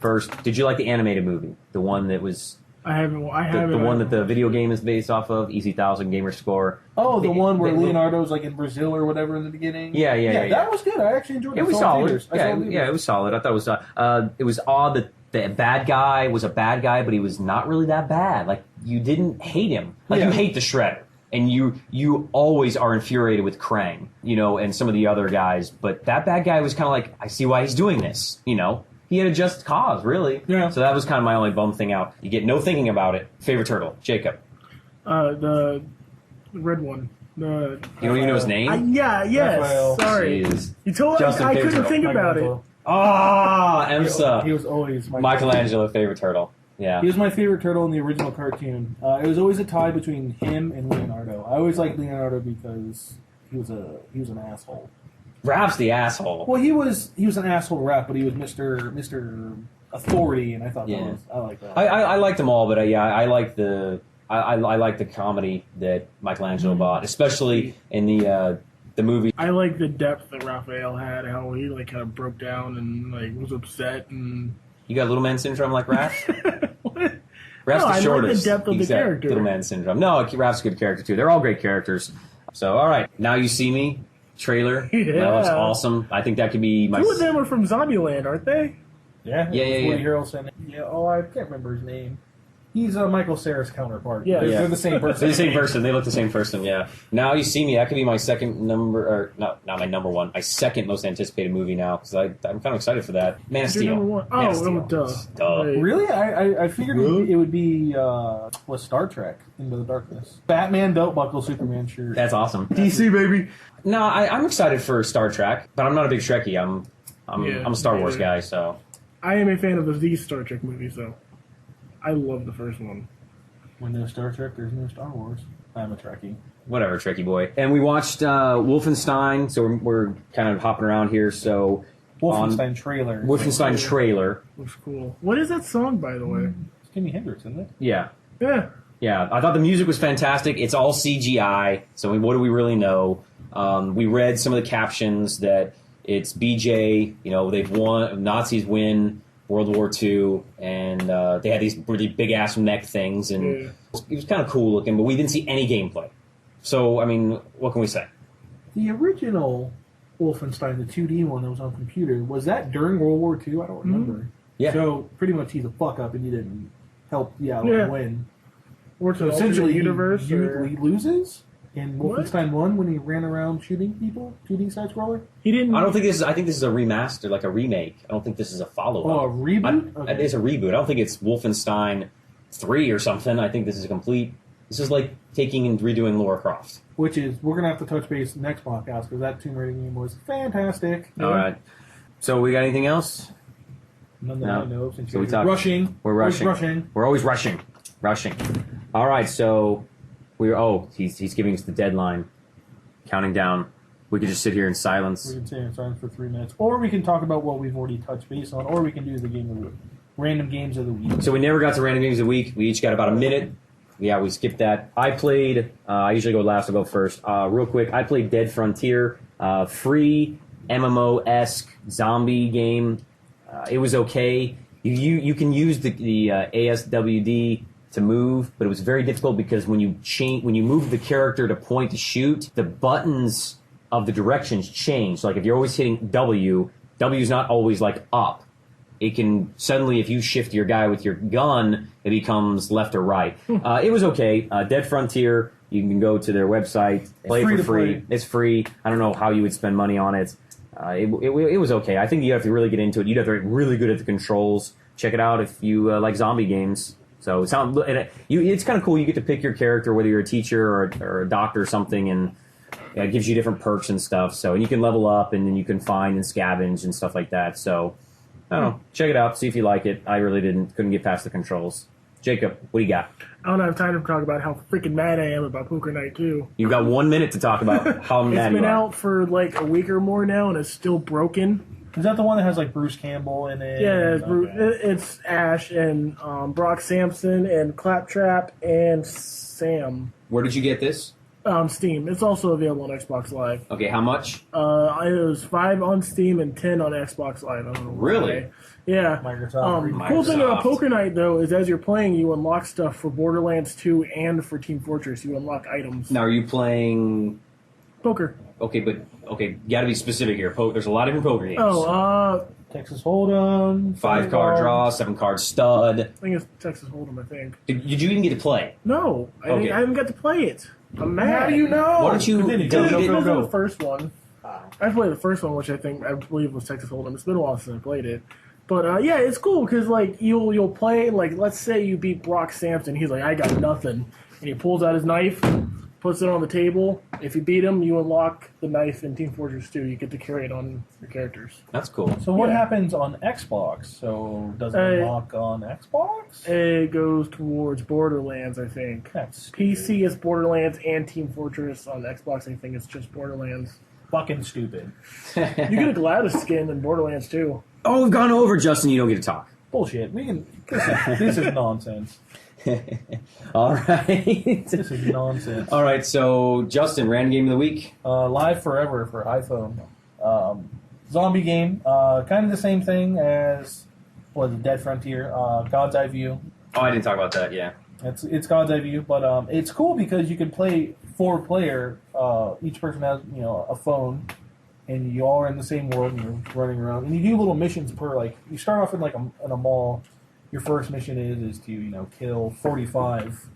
First, did you like the animated movie? The one that was I haven't. the one that the video game is based off of, Easy 1000 Gamer Score. Oh, the one where Leonardo's like in Brazil or whatever in the beginning. Yeah. That was good. I actually enjoyed it. It was solid. It was solid. I thought it was. It was odd that the bad guy was a bad guy, but he was not really that bad. Like you didn't hate him. Like you hate the Shredder, and you always are infuriated with Krang, and some of the other guys. But that bad guy was kind of like, I see why he's doing this. He had a just cause, really. Yeah. So that was kind of my only bum thing out. You get no thinking about it. Favorite turtle, Jacob. The red one. You don't even know his name? Yes. Raphael. Sorry. Jeez. You told Justin, I favorite couldn't turtle. think about it. Emsa. He was always Michelangelo, favorite turtle. Yeah. He was my favorite turtle in the original cartoon. It was always a tie between him and Leonardo. I always liked Leonardo because he was an asshole. Raph's the asshole. Well, he was an asshole Raph, but he was Mr. Authority, and I thought I like that. I liked them all, but I like the I like the comedy that Michelangelo brought, especially in the movie. I like the depth that Raphael had, how he kind of broke down and was upset and. You got little man syndrome like Raph? What? Raph's the I shortest. like the depth of He's the got character. Little man syndrome. No, Raph's a good character too. They're all great characters. So all right, Now You See Me trailer. Yeah. That was awesome. I think that could be my. 2 of them are from Zombieland, aren't they? Yeah. Woody Harrelson. Yeah. Oh, I can't remember his name. He's Michael Cera's counterpart. Yeah. They're the same person. They're the same person. They look the same person. Yeah. Now You See Me. That could be my second number, or not my number one. My second most anticipated movie now because I'm kind of excited for that. Man of Your Steel. number one. Man of Oh, Steel. duh. Right. Really? I figured it would be Star Trek Into the Darkness. Batman belt buckle Superman shirt. That's awesome. DC, baby. No, I'm excited for Star Trek, but I'm not a big Trekkie. I'm a Star Wars guy, so. I am a fan of these Star Trek movies, though. I love the first one. When there's Star Trek, there's no Star Wars. I'm a Trekkie. Whatever, Trekkie boy. And we watched Wolfenstein, so we're kind of hopping around here. So Wolfenstein trailer. Wolfenstein trailer. Looks cool. What is that song, by the way? It's Jimi Hendrix, isn't it? Yeah. Yeah. Yeah, I thought the music was fantastic. It's all CGI, so what do we really know? We read some of the captions that it's BJ, they've won, Nazis win World War II, and they had these really big-ass mech things, and it was kind of cool looking, but we didn't see any gameplay. So, I mean, what can we say? The original Wolfenstein, the 2D one that was on computer, was that during World War II? I don't remember. Yeah. So, pretty much he's a fuck-up and he didn't help the Allies win. Or to So the essentially, universe. he loses in Wolfenstein 1 when he ran around shooting people, 2D side-scroller? He didn't. I think this is a remaster, like a remake. I don't think this is a follow-up. Oh, a reboot? Okay. It's a reboot. I don't think it's Wolfenstein 3 or something. I think this is a complete... This is like taking and redoing Lara Croft. Which is, we're going to have to touch base next podcast because that Tomb Raider game was fantastic. All right. So we got anything else? None that No. I know. Since So we you're talk- rushing. We're rushing. Rushing. We're always rushing. All right, so he's giving us the deadline, counting down. We could just sit here in We silence. can stay in silence for 3 minutes. Or we can talk about what we've already touched base on. Or we can do the game of the week. Random games of the week. So we never got to random games of the week. We each got about a minute. Yeah, we skipped that. I played. I usually go last. I'll go first. Real quick, I played Dead Frontier, free MMO-esque zombie game. It was okay. You can use the ASWD to move, but it was very difficult because when you move the character to point to shoot, the buttons of the directions change. So like if you're always hitting W is not always like up. It can suddenly, if you shift your guy with your gun, it becomes left or right. It was okay. Dead Frontier, you can go to their website, play it for free. It's free. I don't know how you would spend money on it. It was okay. I think you have to really get into it. You'd have to be really good at the controls. Check it out if you like zombie games. So it's kind of cool. You get to pick your character, whether you're a teacher or a doctor or something, and it gives you different perks and stuff. So and you can level up, and then you can find and scavenge and stuff like that. So I don't know. Check it out. See if you like it. I really couldn't get past the controls. Jacob, what do you got? I don't have time to talk about how freaking mad I am about Poker Night 2. You've got 1 minute to talk about how mad It's you been are. out for like a week or more now, and it's still broken. Is that the one that has like Bruce Campbell in it? Yeah, Okay. it's Ash and Brock Sampson and Claptrap and Sam. Where did you get this? Steam. It's also available on Xbox Live. Okay, how much? It was 5 on Steam and 10 on Xbox Live. I don't know Really? why. Yeah. Microsoft. Cool thing about Microsoft. Poker Night, though, is as you're playing, you unlock stuff for Borderlands 2 and for Team Fortress. You unlock items. Now, are you playing... Poker. Okay, but... Okay, got to be specific here. There's a lot of different poker games. Texas Hold'em. 5-card draw, 7-card stud. I think it's Texas Hold'em, I think. Did you even get to play? No. Okay. I haven't got to play it. I'm mad. How do you know? Why don't you Continue. delete Go, it? go, This go. is the first one. I played the first one, which I believe was Texas Hold'em. It's been a while since I played it. But yeah, it's cool because like you'll play, like, let's say you beat Brock Sampson. He's like, I got nothing. And he pulls out his knife, puts it on the table. If you beat him, you unlock the knife in Team Fortress 2. You get to carry it on your characters. That's cool. So what Yeah. happens on Xbox? So does it unlock on Xbox? It goes towards Borderlands, I think. That's PC is Borderlands and Team Fortress. On Xbox, I think it's just Borderlands. fucking stupid. You get a Gladys skin in Borderlands too. Oh, we've gone over, Justin. You don't get to talk. Bullshit. We can. This is nonsense. All right. This is nonsense. All right, so, Justin, random game of the week? Live Forever for iPhone. Zombie game. Kind of the same thing as Dead Frontier. God's Eye View. Oh, I didn't talk about that, yeah. It's God's Eye View, but it's cool because you can play 4-player. Each person has a phone, and you all are in the same world, and you're running around, and you do little missions per you start off in in a mall. Your first mission is to kill 45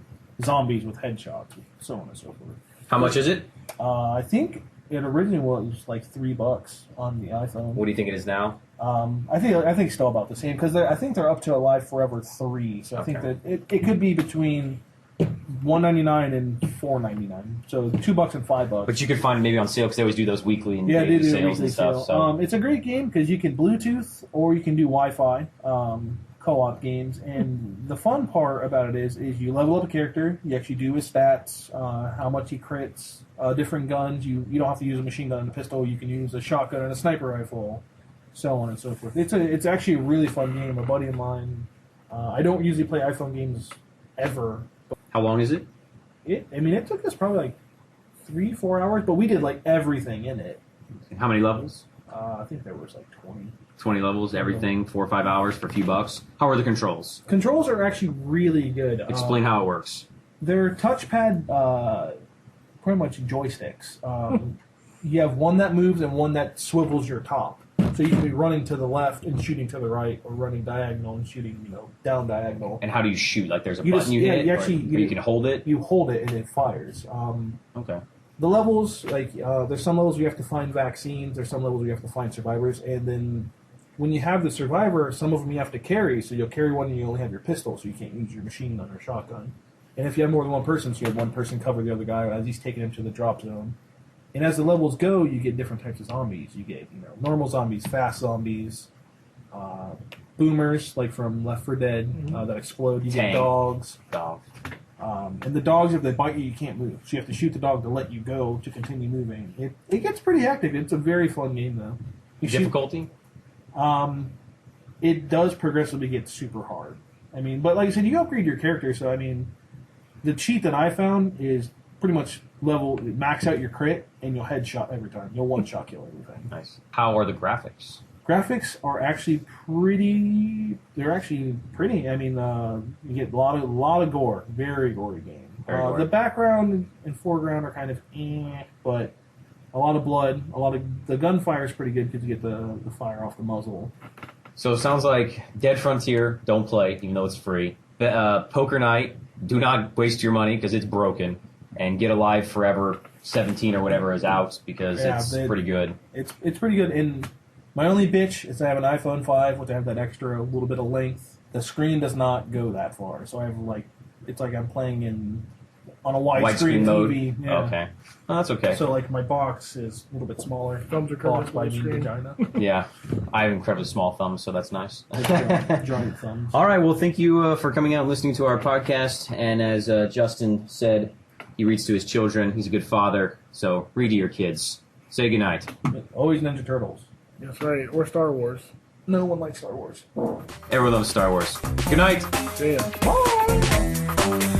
zombies with headshots, so on and so forth. How much is it? I think it originally was like $3 on the iPhone. What do you think it is now? I think it's still about the same because I think they're up to Alive Forever 3. So I think that it could be between $1.99 and $4.99. So $2 and $5. But you could find it maybe on sale because they always do those weekly and Yeah, they daily do a sales weekly and stuff. sale. So. It's a great game because you can Bluetooth or you can do Wi-Fi co-op games. And the fun part about it is you level up a character. You actually do his stats, how much he crits, different guns. You don't have to use a machine gun and a pistol. You can use a shotgun and a sniper rifle, so on and so forth. It's actually a really fun game. A buddy of mine. I don't usually play iPhone games ever. How long is it? It took us probably like 3-4 hours, but we did like everything in it. How many levels? I think there was like 20. 20 levels, everything, 4 or 5 hours for a few bucks. How are the controls? Controls are actually really good. Explain how it works. They're touchpad, pretty much joysticks. You have one that moves and one that swivels your top. So you can be running to the left and shooting to the right, or running diagonal and shooting, down diagonal. And how do you shoot? Like there's a You button just- you yeah, hit? you or actually- you can hold it? You hold it and it fires. Okay. The levels, there's some levels you have to find vaccines, there's some levels you have to find survivors, and then when you have the survivor, some of them you have to carry, so you'll carry one and you only have your pistol, so you can't use your machine gun or shotgun. And if you have more than one person, so you have one person cover the other guy as he's taking him to the drop zone. And as the levels go, you get different types of zombies. You get, normal zombies, fast zombies, boomers, like from Left 4 Dead, that explode. You Tank. get dogs. Dog. And the dogs, if they bite you, you can't move. So you have to shoot the dog to let you go to continue moving. It gets pretty hectic. It's a very fun game, though. You shoot- Difficulty? it does progressively get super hard. But like I said, you upgrade your character, so the cheat that I found is pretty much max out your crit, and you'll headshot every time. You'll one-shot kill everything. Nice. How are the graphics? Graphics are actually pretty. They're actually pretty. You get a lot of gore. Very gory game. Very gory. The background and foreground are kind of but a lot of blood. The gunfire is pretty good because you get the fire off the muzzle. So it sounds like Dead Frontier, don't play, even though it's free. Poker Night, do not waste your money because it's broken. And Get Alive Forever 17 or whatever is out because it's pretty good. It's pretty good. And my only bitch is I have an iPhone 5, which I have that extra little bit of length. The screen does not go that far, so I have it's like I'm playing on a widescreen mode. TV. Yeah. Okay, well, that's okay. So my box is a little bit smaller. Thumbs are Blocked covered by by the me screen. vagina. Yeah, I have incredibly small thumbs, so that's nice. Giant thumbs. All right, well, thank you for coming out and listening to our podcast. And as Justin said, he reads to his children. He's a good father, so read to your kids. Say goodnight. Always Ninja Turtles. That's right. Or Star Wars. No one likes Star Wars. Everyone loves Star Wars. Good night. See ya. Bye.